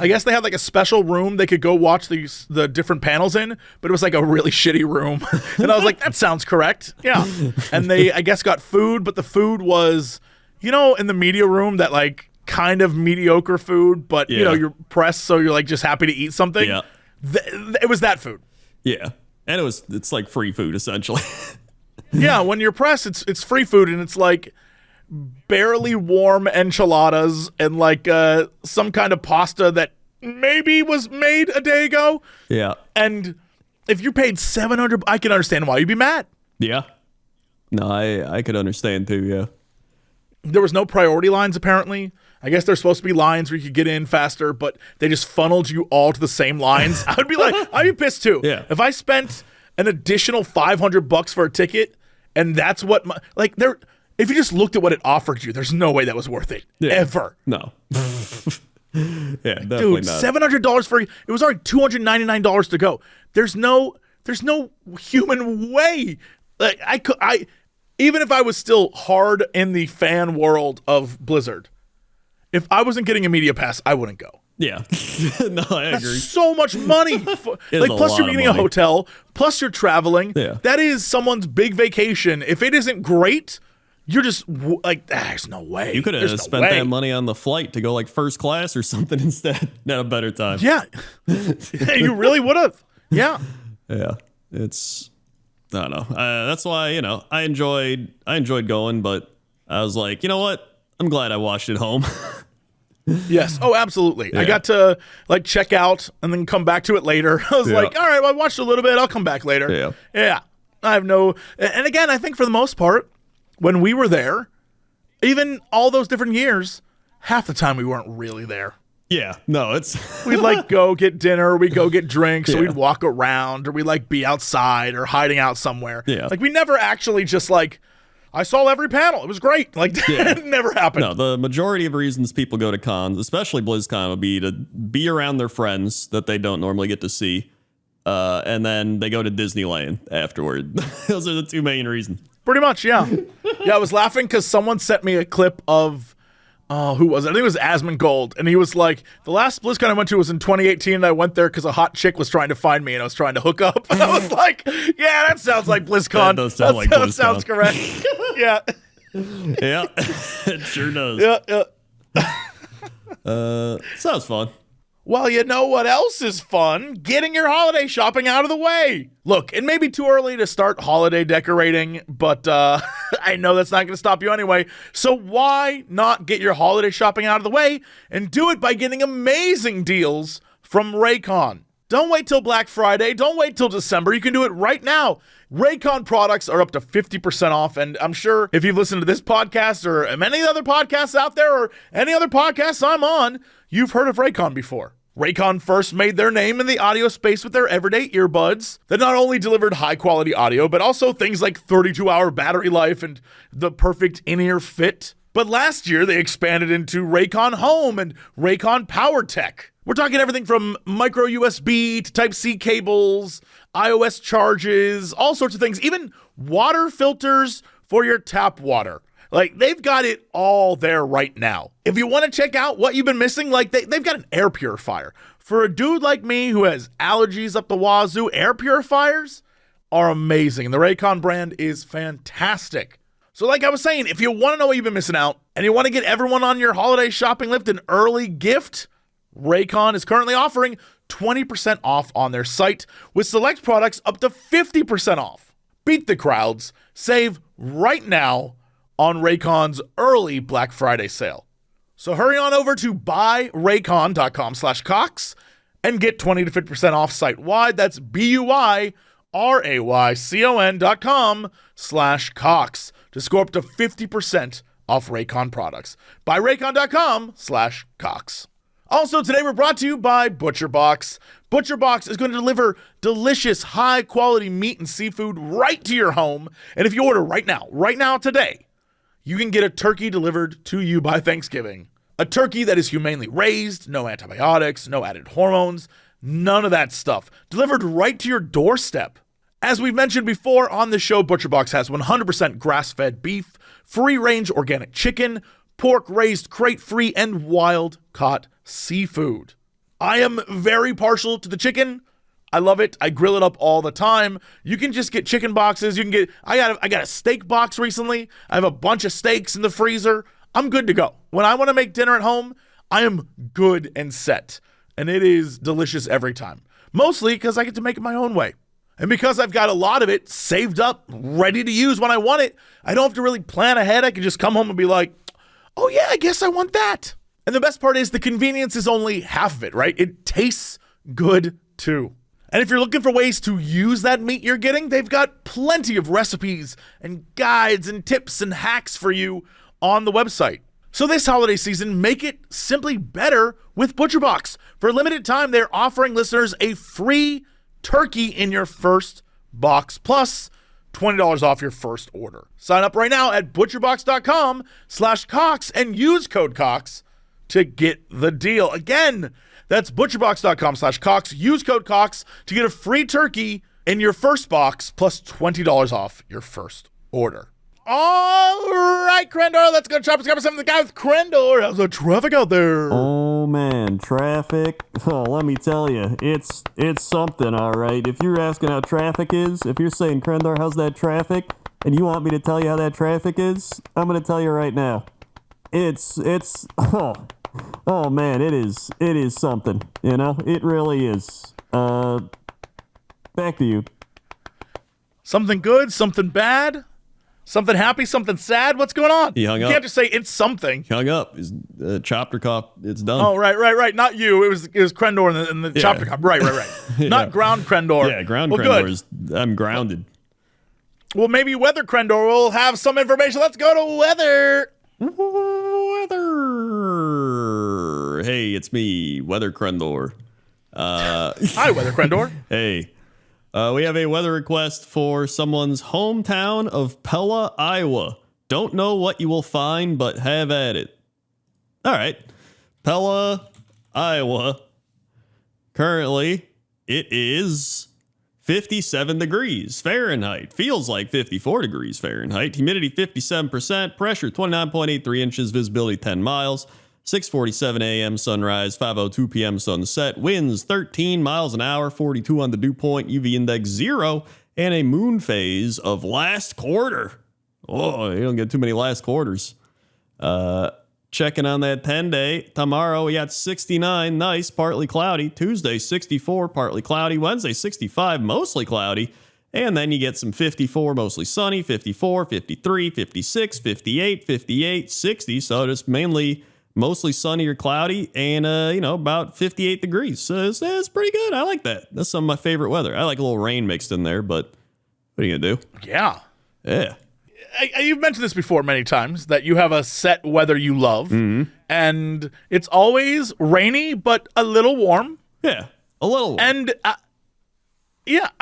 I guess they had like a special room they could go watch the different panels in, but it was like a really shitty room. And I was like, that sounds correct. Yeah. And they, I guess, got food, but the food was, in the media room, that like kind of mediocre food, but you're pressed, so you're like just happy to eat something. Yeah. It was that food. Yeah. And it's like free food essentially. Yeah, when you're pressed, it's free food, and it's like barely warm enchiladas and like some kind of pasta that maybe was made a day ago. Yeah. And if you paid $700, I can understand why you'd be mad. Yeah. No, I could understand too, yeah. There was no priority lines, apparently. I guess there's supposed to be lines where you could get in faster, but they just funneled you all to the same lines. I'd be pissed too. Yeah. If I spent an additional $500 for a ticket, and that's what if you just looked at what it offered you, there's no way that was worth it. Yeah. Ever. No. Yeah, definitely dude, not. $700 for it was already $299 to go. There's no human way. Like even if I was still hard in the fan world of Blizzard, if I wasn't getting a media pass, I wouldn't go. Yeah. No, I That's agree. so much money. Plus you're getting a hotel, plus you're traveling. Yeah. That is someone's big vacation. If it isn't great, you're just like, there's no way. You could have spent that money on the flight to go like first class or something instead. At a better time. Yeah. You really would have. Yeah. Yeah. I don't know. That's why, I enjoyed going, but I was like, you know what? I'm glad I watched it home. Yes. Oh, absolutely. Yeah. I got to like check out and then come back to it later. I was like, all right, well, I watched a little bit. I'll come back later. Yeah. Yeah. I have and again, I think for the most part, when we were there, even all those different years, half the time we weren't really there. Yeah. No, we'd like go get dinner, we'd go get drinks, Yeah. or we'd walk around, or we'd like be outside or hiding out somewhere. Yeah. Like we never actually just like, I saw every panel. It was great. Like it never happened. No, the majority of reasons people go to cons, especially BlizzCon, would be to be around their friends that they don't normally get to see. And then they go to Disneyland afterward. Those are the two main reasons. Pretty much, yeah. Yeah, I was laughing because someone sent me a clip of, who was it? I think it was Asmongold. And he was like, the last BlizzCon I went to was in 2018, and I went there because a hot chick was trying to find me, and I was trying to hook up. And I was like, yeah, that sounds like BlizzCon. That does sound like BlizzCon. That sounds correct. Yeah. Yeah, it sure does. Yeah. Sounds fun. Well, you know what else is fun? Getting your holiday shopping out of the way. Look, it may be too early to start holiday decorating, but I know that's not going to stop you anyway. So why not get your holiday shopping out of the way and do it by getting amazing deals from Raycon? Don't wait till Black Friday. Don't wait till December. You can do it right now. Raycon products are up to 50% off, and I'm sure if you've listened to this podcast or many other podcasts out there or any other podcasts I'm on, you've heard of Raycon before. Raycon first made their name in the audio space with their everyday earbuds that not only delivered high-quality audio, but also things like 32-hour battery life and the perfect in-ear fit. But last year, they expanded into Raycon Home and Raycon Power Tech. We're talking everything from micro USB to Type-C cables, iOS charges, all sorts of things, even water filters for your tap water. Like, they've got it all there right now. If you want to check out what you've been missing, like they've got an air purifier. For a dude like me who has allergies up the wazoo, air purifiers are amazing. The Raycon brand is fantastic. So like I was saying, if you want to know what you've been missing out and you want to get everyone on your holiday shopping list an early gift, Raycon is currently offering 20% off on their site with select products up to 50% off. Beat the crowds. Save right now on Raycon's early Black Friday sale. So hurry on over to buyraycon.com/Cox and get 20 to 50% off site-wide. That's BUYRAYCON.com/Cox to score up to 50% off Raycon products. Buyraycon.com/Cox. Also, today we're brought to you by ButcherBox. ButcherBox is going to deliver delicious, high-quality meat and seafood right to your home. And if you order right now, today, you can get a turkey delivered to you by Thanksgiving. A turkey that is humanely raised, no antibiotics, no added hormones, none of that stuff. Delivered right to your doorstep. As we've mentioned before on the show, ButcherBox has 100% grass-fed beef free-range organic chicken, pork raised crate-free, and wild-caught seafood. I am very partial to the chicken. I love it. I grill it up all the time. You can just get chicken boxes. You can get, I got a steak box recently. I have a bunch of steaks in the freezer. I'm good to go. When I want to make dinner at home, I am good and set. And it is delicious every time. Mostly because I get to make it my own way. And because I've got a lot of it saved up, ready to use when I want it, I don't have to really plan ahead. I can just come home and be like, oh yeah, I guess I want that. And the best part is the convenience is only half of it, right? It tastes good too. And if you're looking for ways to use that meat you're getting, they've got plenty of recipes and guides and tips and hacks for you on the website. So this holiday season, make it simply better with ButcherBox. For a limited time, they're offering listeners a free turkey in your first box, plus $20 off your first order. Sign up right now at butcherbox.com/Cox and use code Cox to get the deal. Again, that's butcherbox.com/Cox. Use code Cox to get a free turkey in your first box, plus $20 off your first order. All right, Crendor, let's go chop some of the guy with Crendor. How's the traffic out there? Oh man, traffic. Oh, let me tell you, it's something, all right. If you're asking how traffic is, if you're saying, Crendor, how's that traffic, and you want me to tell you how that traffic is, I'm gonna tell you right now. It's oh man, it is something. You know, it really is. Back to you. Something good, something bad. Something happy, something sad? What's going on? He hung up. You can't just say it's something. He hung up. His chopper cop, it's done. Oh, right. Not you. It was Crendor and the chopper cop. Right. Yeah. Not ground Crendor. Yeah, ground Crendor is, I'm grounded. Well, maybe weather Crendor will have some information. Let's go to weather. Weather. Hey, it's me, Weather Crendor. Hi, Weather Crendor. Hey. We have a weather request for someone's hometown of Pella, Iowa. Don't know what you will find, but have at it. All right. Pella, Iowa. Currently, it is 57 degrees Fahrenheit. Feels like 54 degrees Fahrenheit. Humidity 57%. Pressure 29.83 inches. Visibility 10 miles. 6:47 a.m. sunrise, 5:02 p.m. sunset, winds 13 miles an hour, 42 on the dew point, UV index 0, and a moon phase of last quarter. Oh, you don't get too many last quarters. Checking on that 10-day. Tomorrow, we got 69, nice, partly cloudy. Tuesday, 64, partly cloudy. Wednesday, 65, mostly cloudy. And then you get some 54, mostly sunny, 54, 53, 56, 58, 58, 60. So just mainly mostly sunny or cloudy, and about 58 degrees. So it's pretty good. I like that. That's some of my favorite weather. I like a little rain mixed in there, but what are you gonna do? Yeah. You've mentioned this before many times, that you have a set weather you love, and it's always rainy but a little warm. Yeah, a little warm. And I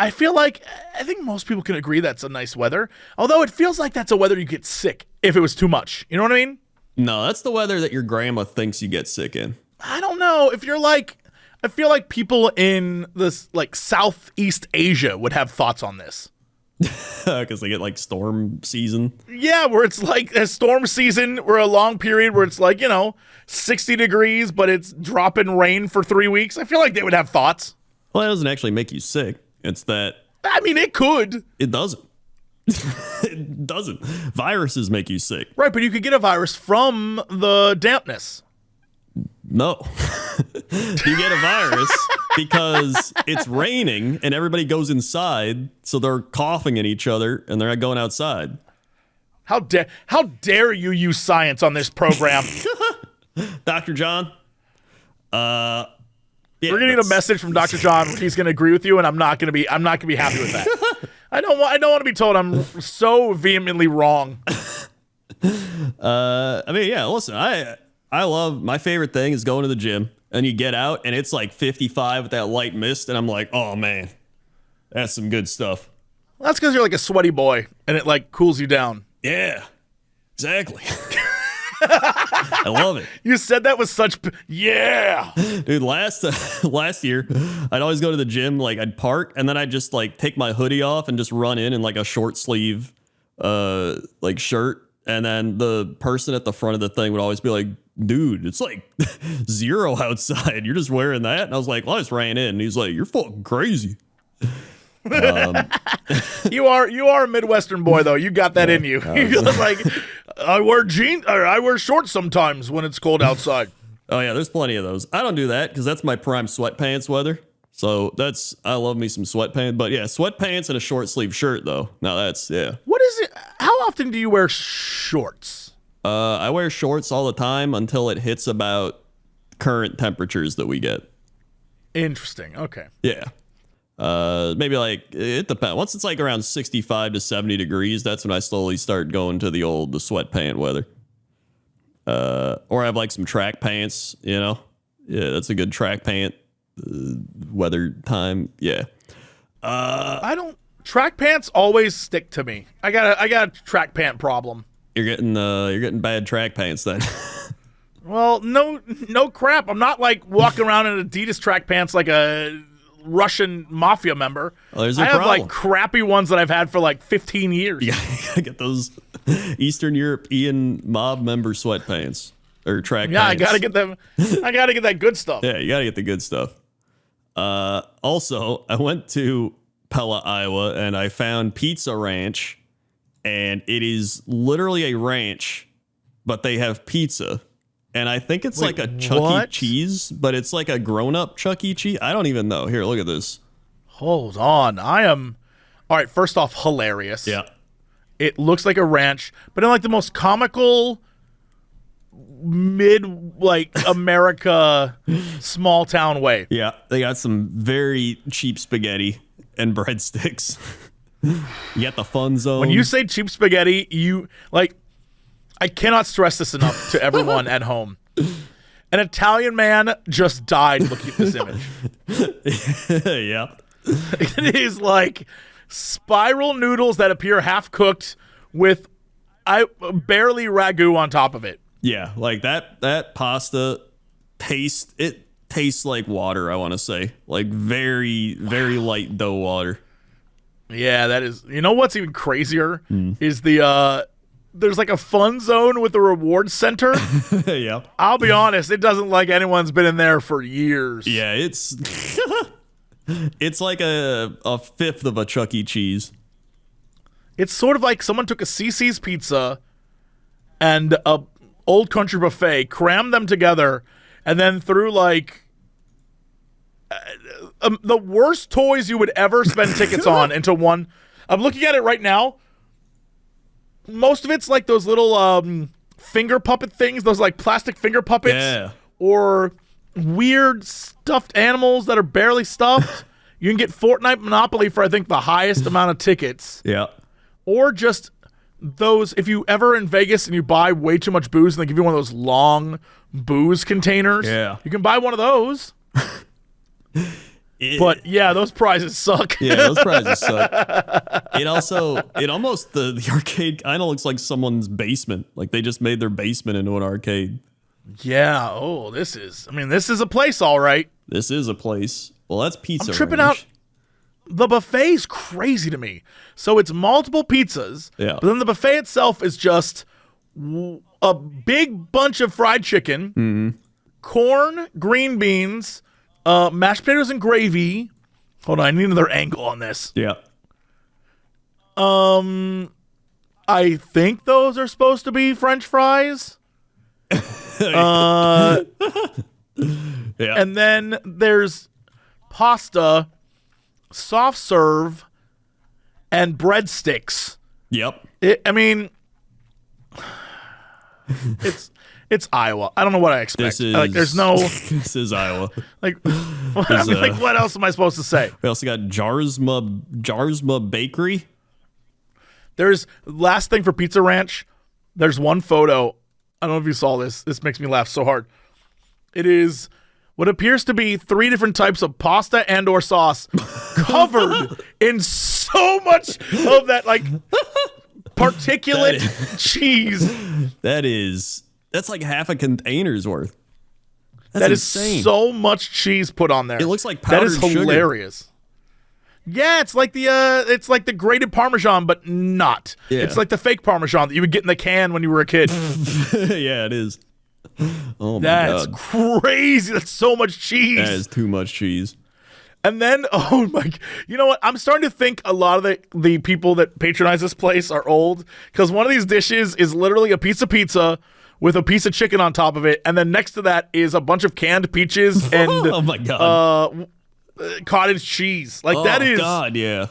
think most people can agree that's a nice weather. Although it feels like that's a weather you get sick if it was too much. You know what I mean? No, that's the weather that your grandma thinks you get sick in. I don't know. If you're like, I feel like people in this like Southeast Asia would have thoughts on this. Because they get like storm season. Yeah, where it's like a storm season or a long period where it's like, 60 degrees, but it's dropping rain for 3 weeks. I feel like they would have thoughts. Well, that doesn't actually make you sick. It's that. I mean, it could. It doesn't. It doesn't. Viruses make you sick. Right, but you could get a virus from the dampness. No. You get a virus because it's raining and everybody goes inside, so they're coughing at each other and they're not going outside. How dare you use science on this program? Dr. John? We're gonna need a message from Dr. John where he's gonna agree with you, and I'm not gonna be happy with that. I don't want to be told I'm so vehemently wrong. Listen, I love, my favorite thing is going to the gym and you get out and it's like 55 with that light mist, and I'm like, oh man, that's some good stuff. Well, that's because you're like a sweaty boy and it like cools you down. Yeah, exactly. I love it. You said that with such yeah. Dude, last year, I'd always go to the gym, like I'd park and then I'd just like take my hoodie off and just run in like a short sleeve like shirt And then the person at the front of the thing would always be like, dude, it's like 0 outside. You're just wearing that? And I was like, well, I just ran in. And he's like, you're fucking crazy. You are a Midwestern boy, though. You got that in you. You're like, I wear jeans, or I wear shorts sometimes when it's cold outside. Oh, yeah, there's plenty of those. I don't do that because that's my prime sweatpants weather. So I love me some sweatpants. But yeah, sweatpants and a short sleeve shirt, though. Now that's, yeah. What is it? How often do you wear shorts? I wear shorts all the time until it hits about current temperatures that we get. Interesting. Okay. Yeah. Maybe like, it depends. Once it's like around 65 to 70 degrees, that's when I slowly start going to the sweatpant weather. Or I have like some track pants, you know? Yeah, that's a good track pant weather time. Yeah. Track pants always stick to me. I got a track pant problem. You're getting bad track pants then. Well, no crap. I'm not like walking around in Adidas track pants like a Russian mafia member. Well, there's I have problem. like crappy ones that I've had for like 15 years. Yeah, you gotta get those Eastern European mob member sweatpants or track pants. Yeah, I gotta get them. I gotta get that good stuff. Yeah, you gotta get the good stuff. Also, I went to Pella, Iowa, and I found Pizza Ranch, and it is literally a ranch, but they have pizza. And I think it's like a Chuck E. Cheese, but it's like a grown-up Chuck E. Cheese. I don't even know. Here, look at this. Hold on. All right, first off, hilarious. Yeah. It looks like a ranch, but in like the most comical America small town way. Yeah, they got some very cheap spaghetti and breadsticks. You got the fun zone. When you say cheap spaghetti, I cannot stress this enough to everyone at home. An Italian man just died looking at this image. Yeah. It is like spiral noodles that appear half cooked with barely ragu on top of it. Yeah, like that pasta tastes like water, I want to say. Like very, very light dough water. Yeah, that is. You know what's even crazier is there's like a fun zone with a reward center. Yeah. I'll be honest, it doesn't like anyone's been in there for years. Yeah, it's like a fifth of a Chuck E. Cheese. It's sort of like someone took a CC's pizza and a Old Country buffet, crammed them together, and then threw like the worst toys you would ever spend tickets on into one. I'm looking at it right now. Most of it's like those little finger puppet things, those like plastic finger puppets, yeah, or weird stuffed animals that are barely stuffed. You can get Fortnite Monopoly for I think the highest amount of tickets. Yeah. Or just those, if you ever in Vegas and you buy way too much booze and they give you one of those long booze containers, yeah, you can buy one of those. But yeah, those prizes suck. Yeah, those prizes suck. It almost the arcade kind of looks like someone's basement. Like they just made their basement into an arcade. Yeah. Oh, this is a place, all right. This is a place. Well, that's Pizza I'm tripping Ranch. out. The buffet's crazy to me. So it's multiple pizzas, yeah, but then the buffet itself is just a big bunch of fried chicken, corn, green beans, mashed potatoes and gravy. Hold on, I need another angle on this. Yeah. I think those are supposed to be French fries. Yeah. And then there's pasta, soft serve, and breadsticks. Yep. It's Iowa. I don't know what I expect. There's no. This is Iowa. What else am I supposed to say? We also got Jarsma Bakery. There's last thing for Pizza Ranch. There's one photo. I don't know if you saw this. This makes me laugh so hard. It is what appears to be 3 different types of pasta and or sauce covered in so much of that like particulate cheese. That's like half a container's worth. That's insane. So much cheese put on there. It looks like powdered sugar. That is hilarious. Yeah, it's like the grated Parmesan, but not. Yeah. It's like the fake Parmesan that you would get in the can when you were a kid. Yeah, it is. Oh my That's God. crazy. That's so much cheese. That is too much cheese. And then, oh my, you know what? I'm starting to think a lot of the people that patronize this place are old, because one of these dishes is literally a piece of pizza with a piece of chicken on top of it, and then next to that is a bunch of canned peaches and Oh my God. Cottage cheese. Like that is God, yeah.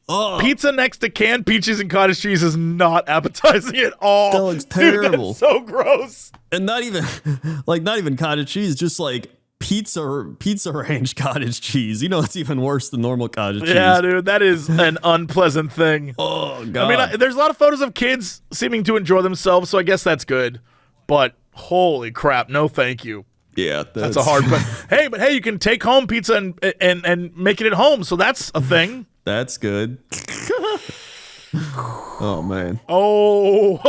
Oh, pizza next to canned peaches and cottage cheese is not appetizing at all. That looks Dude, terrible. that's so gross. and not even cottage cheese, just like pizza ranch cottage cheese. You know, it's even worse than normal cottage cheese. Yeah, dude, that is an unpleasant thing. Oh God. I mean, there's a lot of photos of kids seeming to enjoy themselves, so I guess that's good. But holy crap, no thank you. yeah, That's a hard but hey, you can take home pizza and make it at home, so that's a thing. That's good. Oh man. Oh,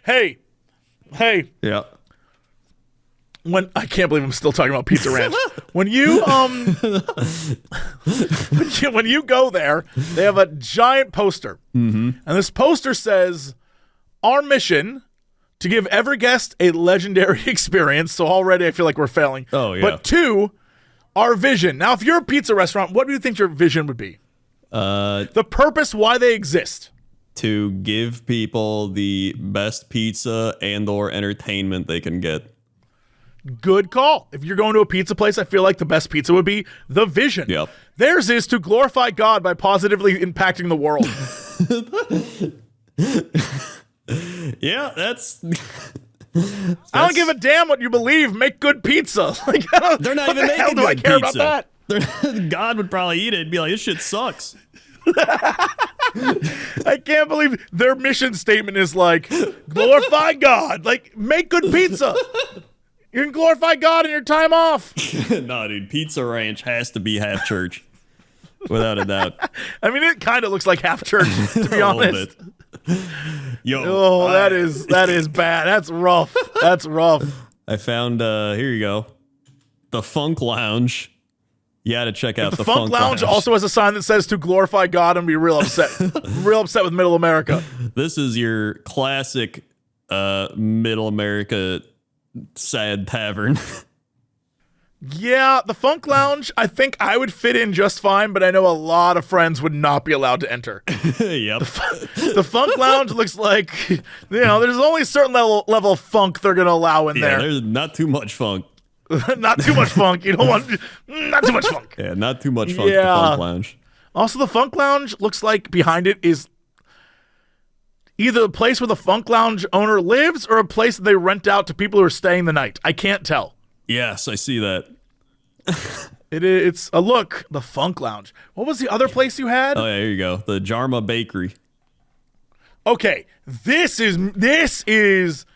hey. Yeah. I can't believe I'm still talking about Pizza Ranch. when you go there, they have a giant poster, and this poster says, "Our mission to give every guest a legendary experience." So already I feel like we're failing. Oh, yeah. But 2, our vision. Now, if you're a pizza restaurant, what do you think your vision would be? The purpose, why they exist. To give people the best pizza and/or entertainment they can get. Good call. If you're going to a pizza place, I feel like the best pizza would be the vision. Yep. Theirs is to glorify God by positively impacting the world. Yeah, that's. I don't give a damn what you believe. Make good pizza. Like, They're not what even the hell making do I good care pizza. about that? God would probably eat it and be like, "This shit sucks." I can't believe their mission statement is like, glorify God. Like, make good pizza. You can glorify God in your time off. No, dude, Pizza Ranch has to be half church, without a doubt. I mean, it kind of looks like half church, to be A little honest. bit. Yo, Oh, that is bad. That's rough. That's rough. I found. Here you go, the Funk Lounge. You got to check out The Funk Lounge also has a sign that says to glorify God and be real upset. Real upset with Middle America. This is your classic Middle America sad tavern. Yeah, the Funk Lounge, I think I would fit in just fine, but I know a lot of friends would not be allowed to enter. Yep. The Funk Lounge looks like, there's only a certain level of funk they're going to allow in Yeah, there. there's not too much funk. Not too much funk. You don't want, not too much funk. Yeah, not too much funk at the Yeah. Funk Lounge. Also, the Funk Lounge looks like behind it is either a place where the Funk Lounge owner lives or a place that they rent out to people who are staying the night. I can't tell. Yes, I see that. It's a look, the Funk Lounge. What was the other place you had? Oh yeah, here you go. The Jarma Bakery. Okay, this is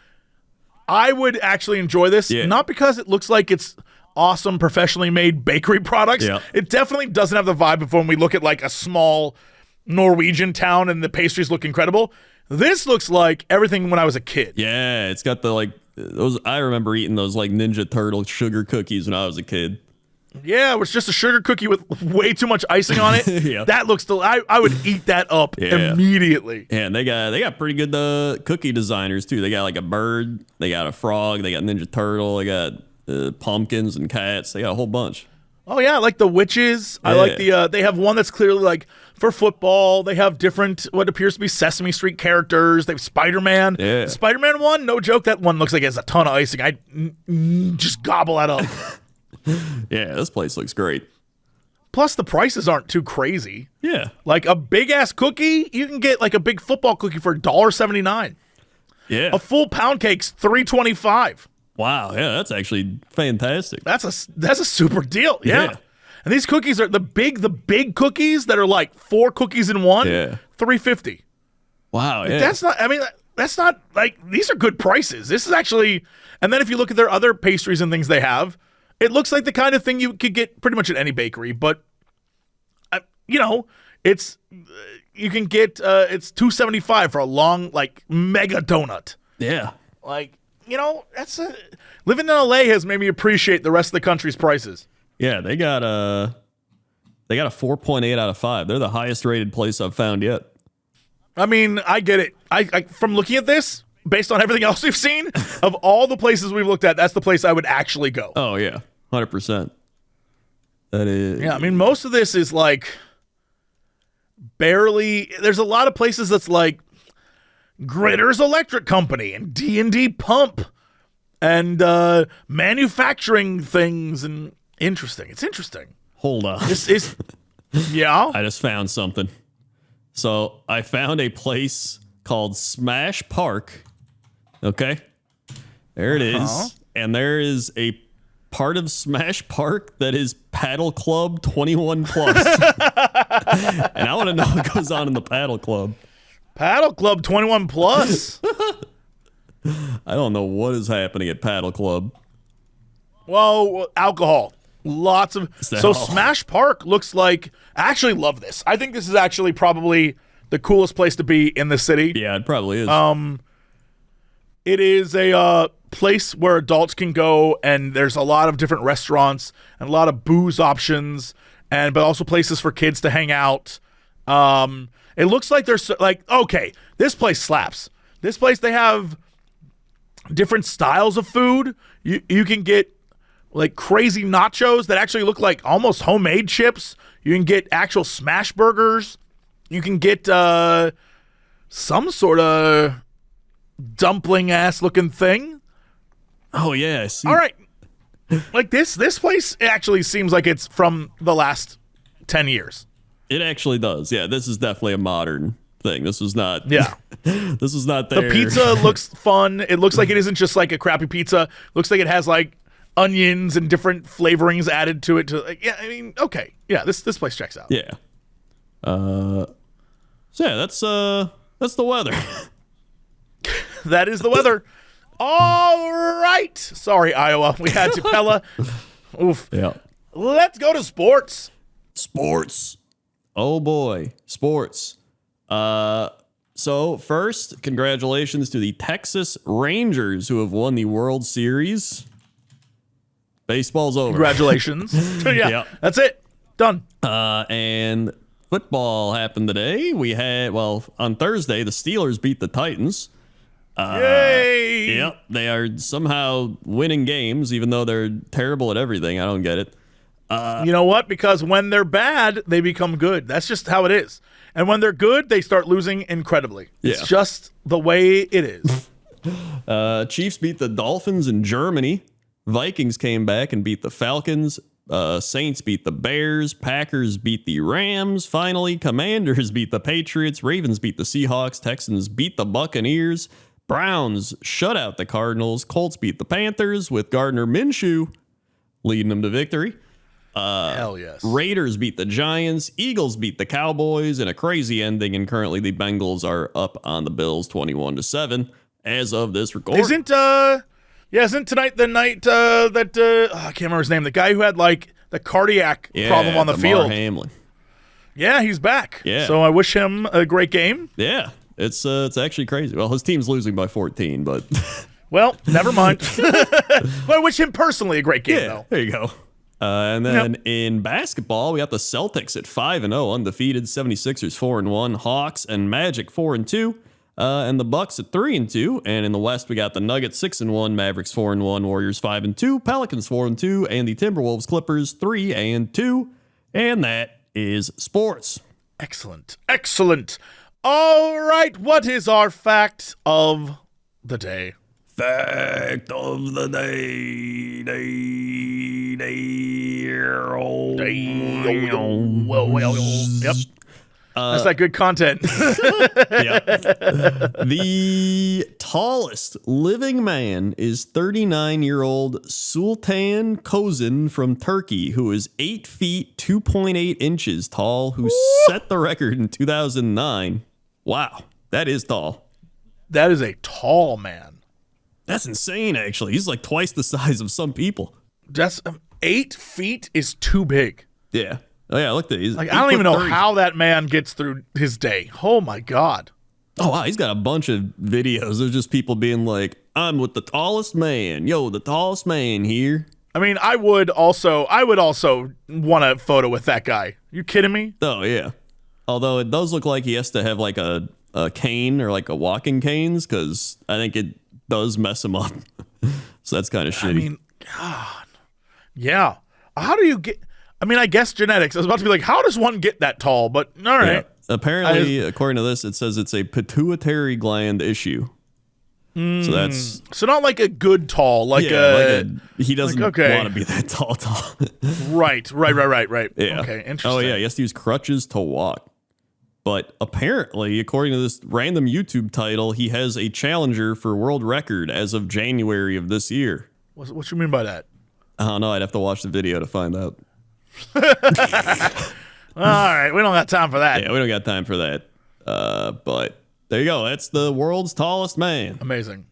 I would actually enjoy this, Yeah. not because it looks like it's awesome professionally made bakery products. Yeah. It definitely doesn't have the vibe of when we look at like a small Norwegian town and the pastries look incredible. This looks like everything when I was a kid. Yeah, it's got the those. I remember eating those like Ninja Turtle sugar cookies when I was a kid. Yeah, it was just a sugar cookie with way too much icing on it. Yeah. That looks I would eat that up Yeah. immediately. Yeah, and they got pretty good cookie designers too. They got like a bird, they got a frog, they got Ninja Turtle, they got pumpkins and cats. They got a whole bunch. Oh yeah, I like the witches. I like the they have one that's clearly like for football. They have different what appears to be Sesame Street characters. They have Spider-Man. Yeah. The Spider-Man one, no joke, that one looks like it has a ton of icing. I just gobble that up. Yeah, this place looks great. Plus the prices aren't too crazy. Yeah. Like a big ass cookie, you can get like a big football cookie for $1.79. Yeah. A full pound cake's $3.25. Wow. Yeah, that's actually fantastic. That's a super deal. Yeah. Yeah. And these cookies are the big cookies that are like 4 cookies in one, Yeah. $3.50. Wow. Yeah. That's not like, these are good prices. This is actually, and then if you look at their other pastries and things they have, it looks like the kind of thing you could get pretty much at any bakery, but it's you can get it's $2.75 for a long like mega donut. yeah. Like, that's living in LA has made me appreciate the rest of the country's prices. Yeah, they got They got a 4.8 out of 5. They're the highest rated place I've found yet. I mean, I get it. I from looking at this, based on everything else we've seen, of all the places we've looked at, that's the place I would actually go. Oh, yeah. 100%. That is. Yeah, I mean, most of this is like barely. There's a lot of places that's like Gritter's Electric Company and D&D Pump and manufacturing things and interesting. It's interesting. Hold on. This is, yeah. I just found something. So I found a place called Smash Park. Okay. There it is. And there is a part of Smash Park that is Paddle Club 21 plus. And I want to know what goes on in the Paddle Club. Paddle Club 21 plus. I don't know what is happening at Paddle Club. Well, alcohol. Lots of. So Smash Park looks like. I actually love this. I think this is actually probably the coolest place to be in the city. Yeah, it probably is. It is a place where adults can go, and there's a lot of different restaurants and a lot of booze options, but also places for kids to hang out. It looks like there's like, okay, this place slaps. This place, they have different styles of food. You can get like crazy nachos that actually look like almost homemade chips. You can get actual smash burgers. You can get some sort of dumpling ass looking thing. Oh yeah, I see. All right. Like this place actually seems like it's from the last 10 years. It actually does. Yeah, this is definitely a modern thing. This was not. Yeah. This was not there. The pizza looks fun. It looks like it isn't just like a crappy pizza. Looks like it has like onions and different flavorings added to it. Yeah, I mean, okay. Yeah, this place checks out. Yeah. So yeah, that's the weather. That is the weather. All right. Sorry, Iowa. We had to Pella. Oof. Yeah. Let's go to sports. Sports. Oh boy, sports. So first, congratulations to the Texas Rangers who have won the World Series. Baseball's over. Congratulations. Yeah, Yep. That's it. Done. And football happened today. We had, on Thursday, the Steelers beat the Titans. Yay! Yep, they are somehow winning games, even though they're terrible at everything. I don't get it. You know what? Because when they're bad, they become good. That's just how it is. And when they're good, they start losing incredibly. It's Yeah. just the way it is. Chiefs beat the Dolphins in Germany. Vikings came back and beat the Falcons. Saints beat the Bears. Packers beat the Rams. Finally, Commanders beat the Patriots. Ravens beat the Seahawks. Texans beat the Buccaneers. Browns shut out the Cardinals. Colts beat the Panthers with Gardner Minshew leading them to victory. Hell yes. Raiders beat the Giants. Eagles beat the Cowboys in a crazy ending, and currently the Bengals are up on the Bills 21-7 as of this recording. Isn't tonight the night that I can't remember his name, the guy who had like the cardiac problem on the Damar field. Hamlin. Yeah, he's back. Yeah. So I wish him a great game. Yeah, it's actually crazy. Well, his team's losing by 14, but Well, never mind. But I wish him personally a great game, yeah, though. there you go. And then in basketball, we got the Celtics at 5-0, undefeated. 76ers 4-1, Hawks and Magic 4-2, and the Bucks at 3-2. And in the West, we got the Nuggets 6-1, Mavericks 4-1, Warriors 5-2, Pelicans 4-2, and the Timberwolves Clippers 3-2. And that is sports. Excellent. Excellent. All right. What is our fact of the day? Fact of the day. Yep. That's that good content. Yep. The tallest living man is 39-year-old Sultan Kozan from Turkey, who is 8 feet 2.8 inches tall, who set the record in 2009. Wow, that is tall. That is a tall man. That's insane, actually. He's like twice the size of some people. That's 8 feet is too big. Yeah. Oh, yeah, look at he's Like, I don't even know how that man gets through his day. Oh, my God. Oh, wow, he's got a bunch of videos of just people being like, I'm with the tallest man. Yo, the tallest man here. I mean, I would also want a photo with that guy. You kidding me? Oh, yeah. Although it does look like he has to have like a cane or like a walking canes, because I think it does mess him up. So that's kind of shitty. I mean, God. Yeah. How do you get... I mean, I guess genetics. I was about to be like, how does one get that tall? But all right. Yeah. Apparently, according to this, it says it's a pituitary gland issue. So that's... So not like a good tall, like he doesn't want to be that tall. Right. Yeah. Okay, interesting. Oh, yeah, he has to use crutches to walk. But apparently, according to this random YouTube title, he has a challenger for world record as of January of this year. What you mean by that? I don't know. I'd have to watch the video to find out. All right, we don't got time for that. Yeah, we don't got time for that. But there you go. That's the world's tallest man. Amazing.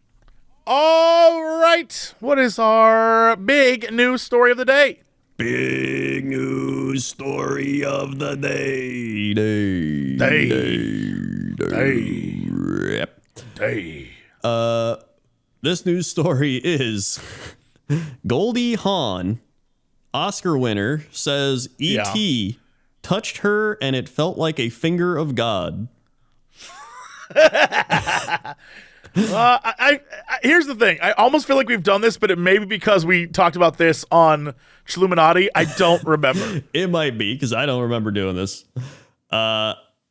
All right, what is our big news story of the day? Big news story of the day. This news story is Goldie Hawn, Oscar winner, says E.T. touched her and it felt like a finger of God. Here's the thing. I almost feel like we've done this, but it may be because we talked about this on Chilluminati. I don't remember. It might be because I don't remember doing this.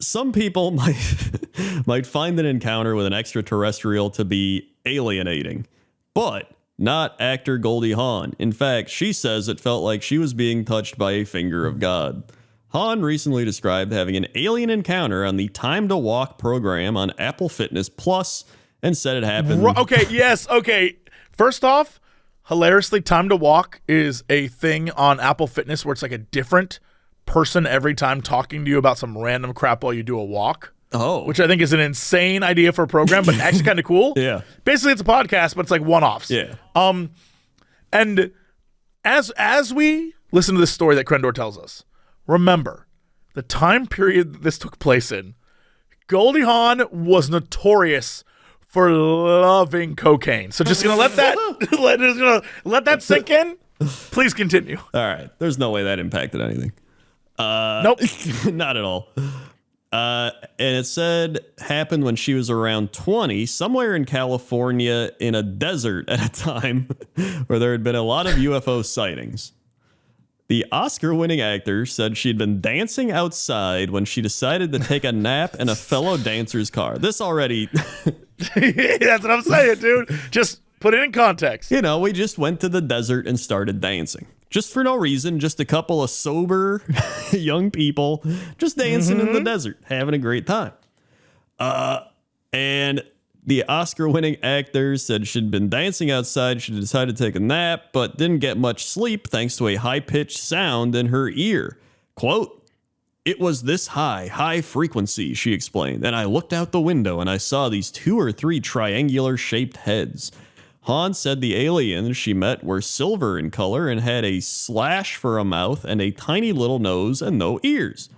Some people might find an encounter with an extraterrestrial to be alienating, but not actor Goldie Hawn. In fact, she says it felt like she was being touched by a finger of God. Hawn recently described having an alien encounter on the Time to Walk program on Apple Fitness Plus and said it happened. Okay, yes, okay. First off, hilariously, Time to Walk is a thing on Apple Fitness where it's like a different person every time talking to you about some random crap while you do a walk. Oh. Which I think is an insane idea for a program, but actually kind of cool. Yeah. Basically, it's a podcast, but it's like one-offs. Yeah. And as we listen to this story that Crendor tells us, remember the time period that this took place in. Goldie Hawn was notorious for loving cocaine. So just gonna let that sink in. Please continue. All right. There's no way that impacted anything. Nope. Not at all. And it said happened when she was around 20, somewhere in California in a desert at a time where there had been a lot of UFO sightings. The Oscar-winning actor said she'd been dancing outside when she decided to take a nap in a fellow dancer's car. This already... That's what I'm saying, dude. Just put it in context. You know, we just went to the desert and started dancing. Just for no reason, just a couple of sober young people just dancing in the desert, having a great time. And the Oscar-winning actor said she'd been dancing outside. She decided to take a nap, but didn't get much sleep thanks to a high-pitched sound in her ear. Quote, "It was this high frequency," she explained, "and I looked out the window and I saw these 2 or 3 triangular-shaped heads." Hawn said the aliens she met were silver in color and had a slash for a mouth and a tiny little nose and no ears.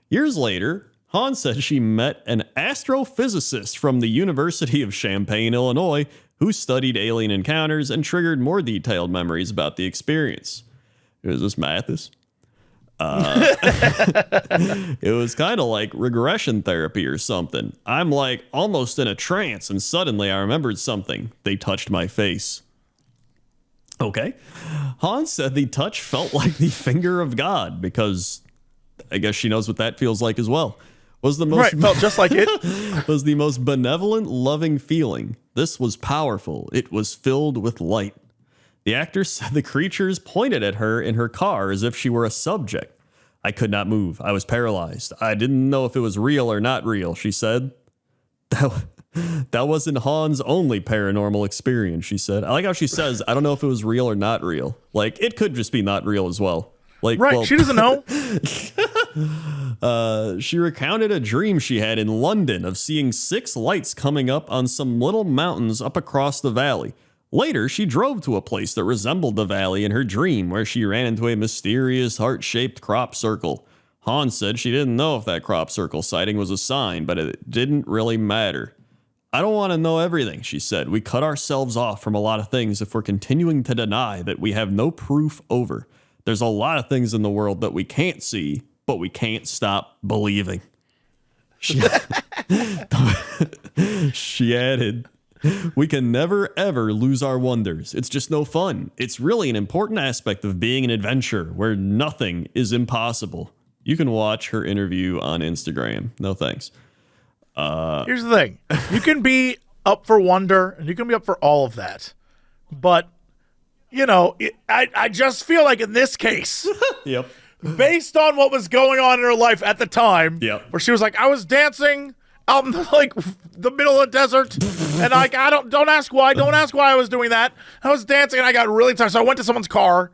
Years later, Hawn said she met an astrophysicist from the University of Champaign, Illinois, who studied alien encounters and triggered more detailed memories about the experience. Is this Mathis? It was kind of like regression therapy or something. I'm like almost in a trance and suddenly I remembered something. They touched my face. Okay. Hawn said the touch felt like the finger of God because I guess she knows what that feels like as well. Felt just like it. Was the most benevolent, loving feeling. This was powerful. It was filled with light. The actor said the creatures pointed at her in her car as if she were a subject. I could not move. I was paralyzed. I didn't know if it was real or not real, she said. That wasn't Hawn's only paranormal experience, she said. I like how she says, I don't know if it was real or not real. Like, it could just be not real as well. Like, right, well, she doesn't know. She recounted a dream she had in London of seeing 6 lights coming up on some little mountains up across the valley. Later, she drove to a place that resembled the valley in her dream where she ran into a mysterious heart-shaped crop circle. Hawn said she didn't know if that crop circle sighting was a sign, but it didn't really matter. I don't want to know everything, she said. We cut ourselves off from a lot of things if we're continuing to deny that we have no proof over. There's a lot of things in the world that we can't see, but we can't stop believing. She added, we can never, ever lose our wonders. It's just no fun. It's really an important aspect of being an adventurer where nothing is impossible. You can watch her interview on Instagram. No thanks. Here's the thing. You can be up for wonder, and you can be up for all of that. But, I just feel like in this case, Yep. based on what was going on in her life at the time, Yep. where she was like, I was dancing out in the middle of the desert, and I don't ask why I was doing that. I was dancing, and I got really tired, so I went to someone's car.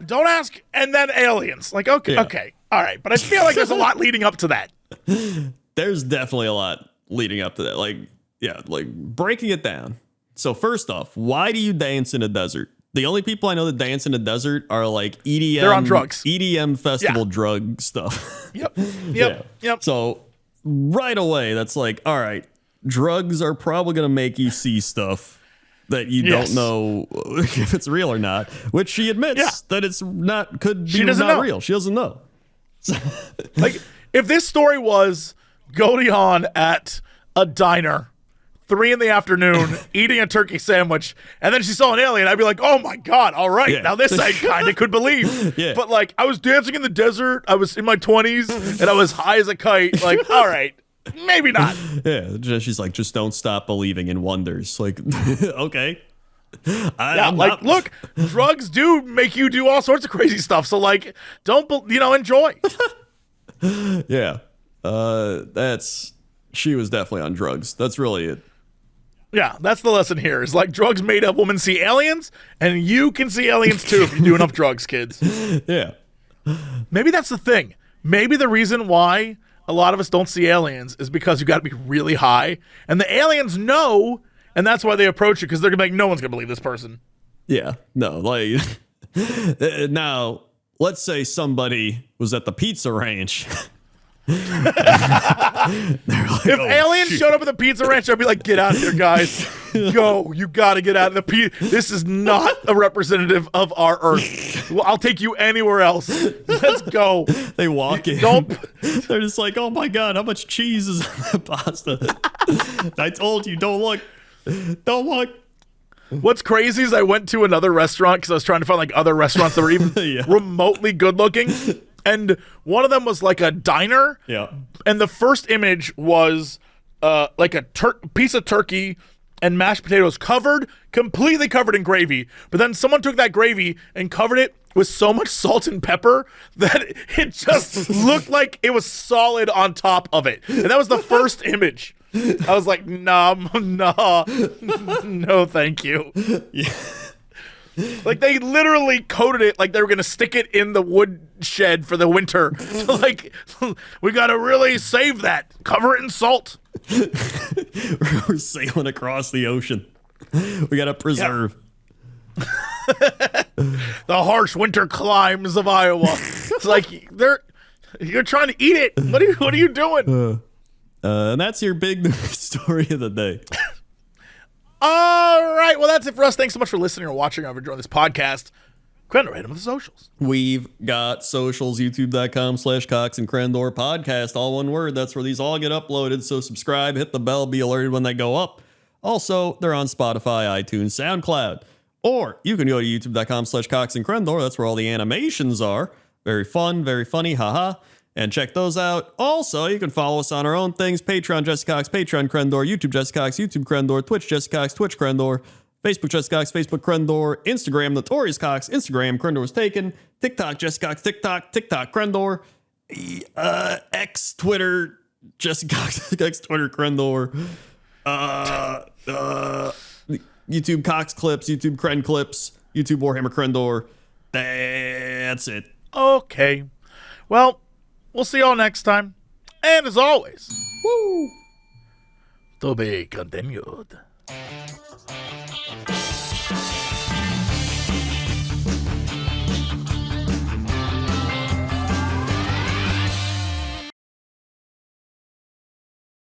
Don't ask, and then aliens. Like, okay, all right. But I feel like there's a lot leading up to that. There's definitely a lot leading up to that. Like breaking it down. So first off, why do you dance in a desert? The only people I know that dance in a desert are like EDM. They're on drugs. EDM festival drug stuff. Yep. So right away, that's like, all right, drugs are probably going to make you see stuff that you don't know if it's real or not, which she admits that it's not, could be not real. She doesn't know. Like, if this story was Goldie Hawn at a diner, 3 p.m, eating a turkey sandwich, and then she saw an alien, I'd be like, oh my God, all right, now this I kind of could believe. But like, I was dancing in the desert, I was in my 20s, and I was high as a kite, like, all right, maybe not. Yeah, she's like, just don't stop believing in wonders. Like, okay. Look, drugs do make you do all sorts of crazy stuff, so like, don't, enjoy. Yeah. She was definitely on drugs. That's really it. Yeah, that's the lesson here. Is like drugs made a woman see aliens, and you can see aliens too if you do enough drugs, kids. Yeah. Maybe that's the thing. Maybe the reason why a lot of us don't see aliens is because you got to be really high, and the aliens know, and that's why they approach you, because they're gonna be like, no one's gonna believe this person. Yeah. No, like now, let's say somebody was at the pizza ranch. Like, if aliens showed up at the pizza ranch, I'd be like, get out of here, guys. Go. You got to get out of the pizza. This is not a representative of our Earth. Well, I'll take you anywhere else. Let's go. They walk in. They're just like, oh my God, how much cheese is on that pasta? I told you, don't look. Don't look. What's crazy is I went to another restaurant because I was trying to find like other restaurants that were even remotely good looking. And one of them was like a diner. Yeah. And the first image was like a piece of turkey and mashed potatoes completely covered in gravy. But then someone took that gravy and covered it with so much salt and pepper that it just looked like it was solid on top of it. And that was the first image. I was like, no, thank you. Yeah. Like, they literally coated it like they were going to stick it in the wood shed for the winter. Like, we got to really save that. Cover it in salt. We're sailing across the ocean. We got to preserve. The harsh winter climes of Iowa. It's like, you're trying to eat it. What are you doing? And that's your big story of the day. All right. Well, that's it for us. Thanks so much for listening or watching or enjoying this podcast. Crendor, hit them with the socials. We've got socials, youtube.com/Cox and Crendor podcast, all one word. That's where these all get uploaded. So subscribe, hit the bell, be alerted when they go up. Also, they're on Spotify, iTunes, SoundCloud. Or you can go to youtube.com/Cox and Crendor. That's where all the animations are. Very fun, very funny, haha. And check those out. Also, you can follow us on our own things. Patreon, Jesse Cox, Patreon, Crendor, YouTube, Jesse Cox, YouTube, Crendor, Twitch, Jesse Cox, Twitch, Crendor, Facebook, Jesse Cox, Facebook, Crendor, Instagram, Notorious Cox, Instagram, Crendor was taken, TikTok, Jesse Cox, TikTok, Crendor, X, Twitter, Jesse Cox, X, Twitter, Crendor, YouTube, Cox Clips, YouTube, Cren Clips, YouTube, Warhammer, Crendor. That's it. Okay. Well, we'll see y'all next time. And as always, to be continued.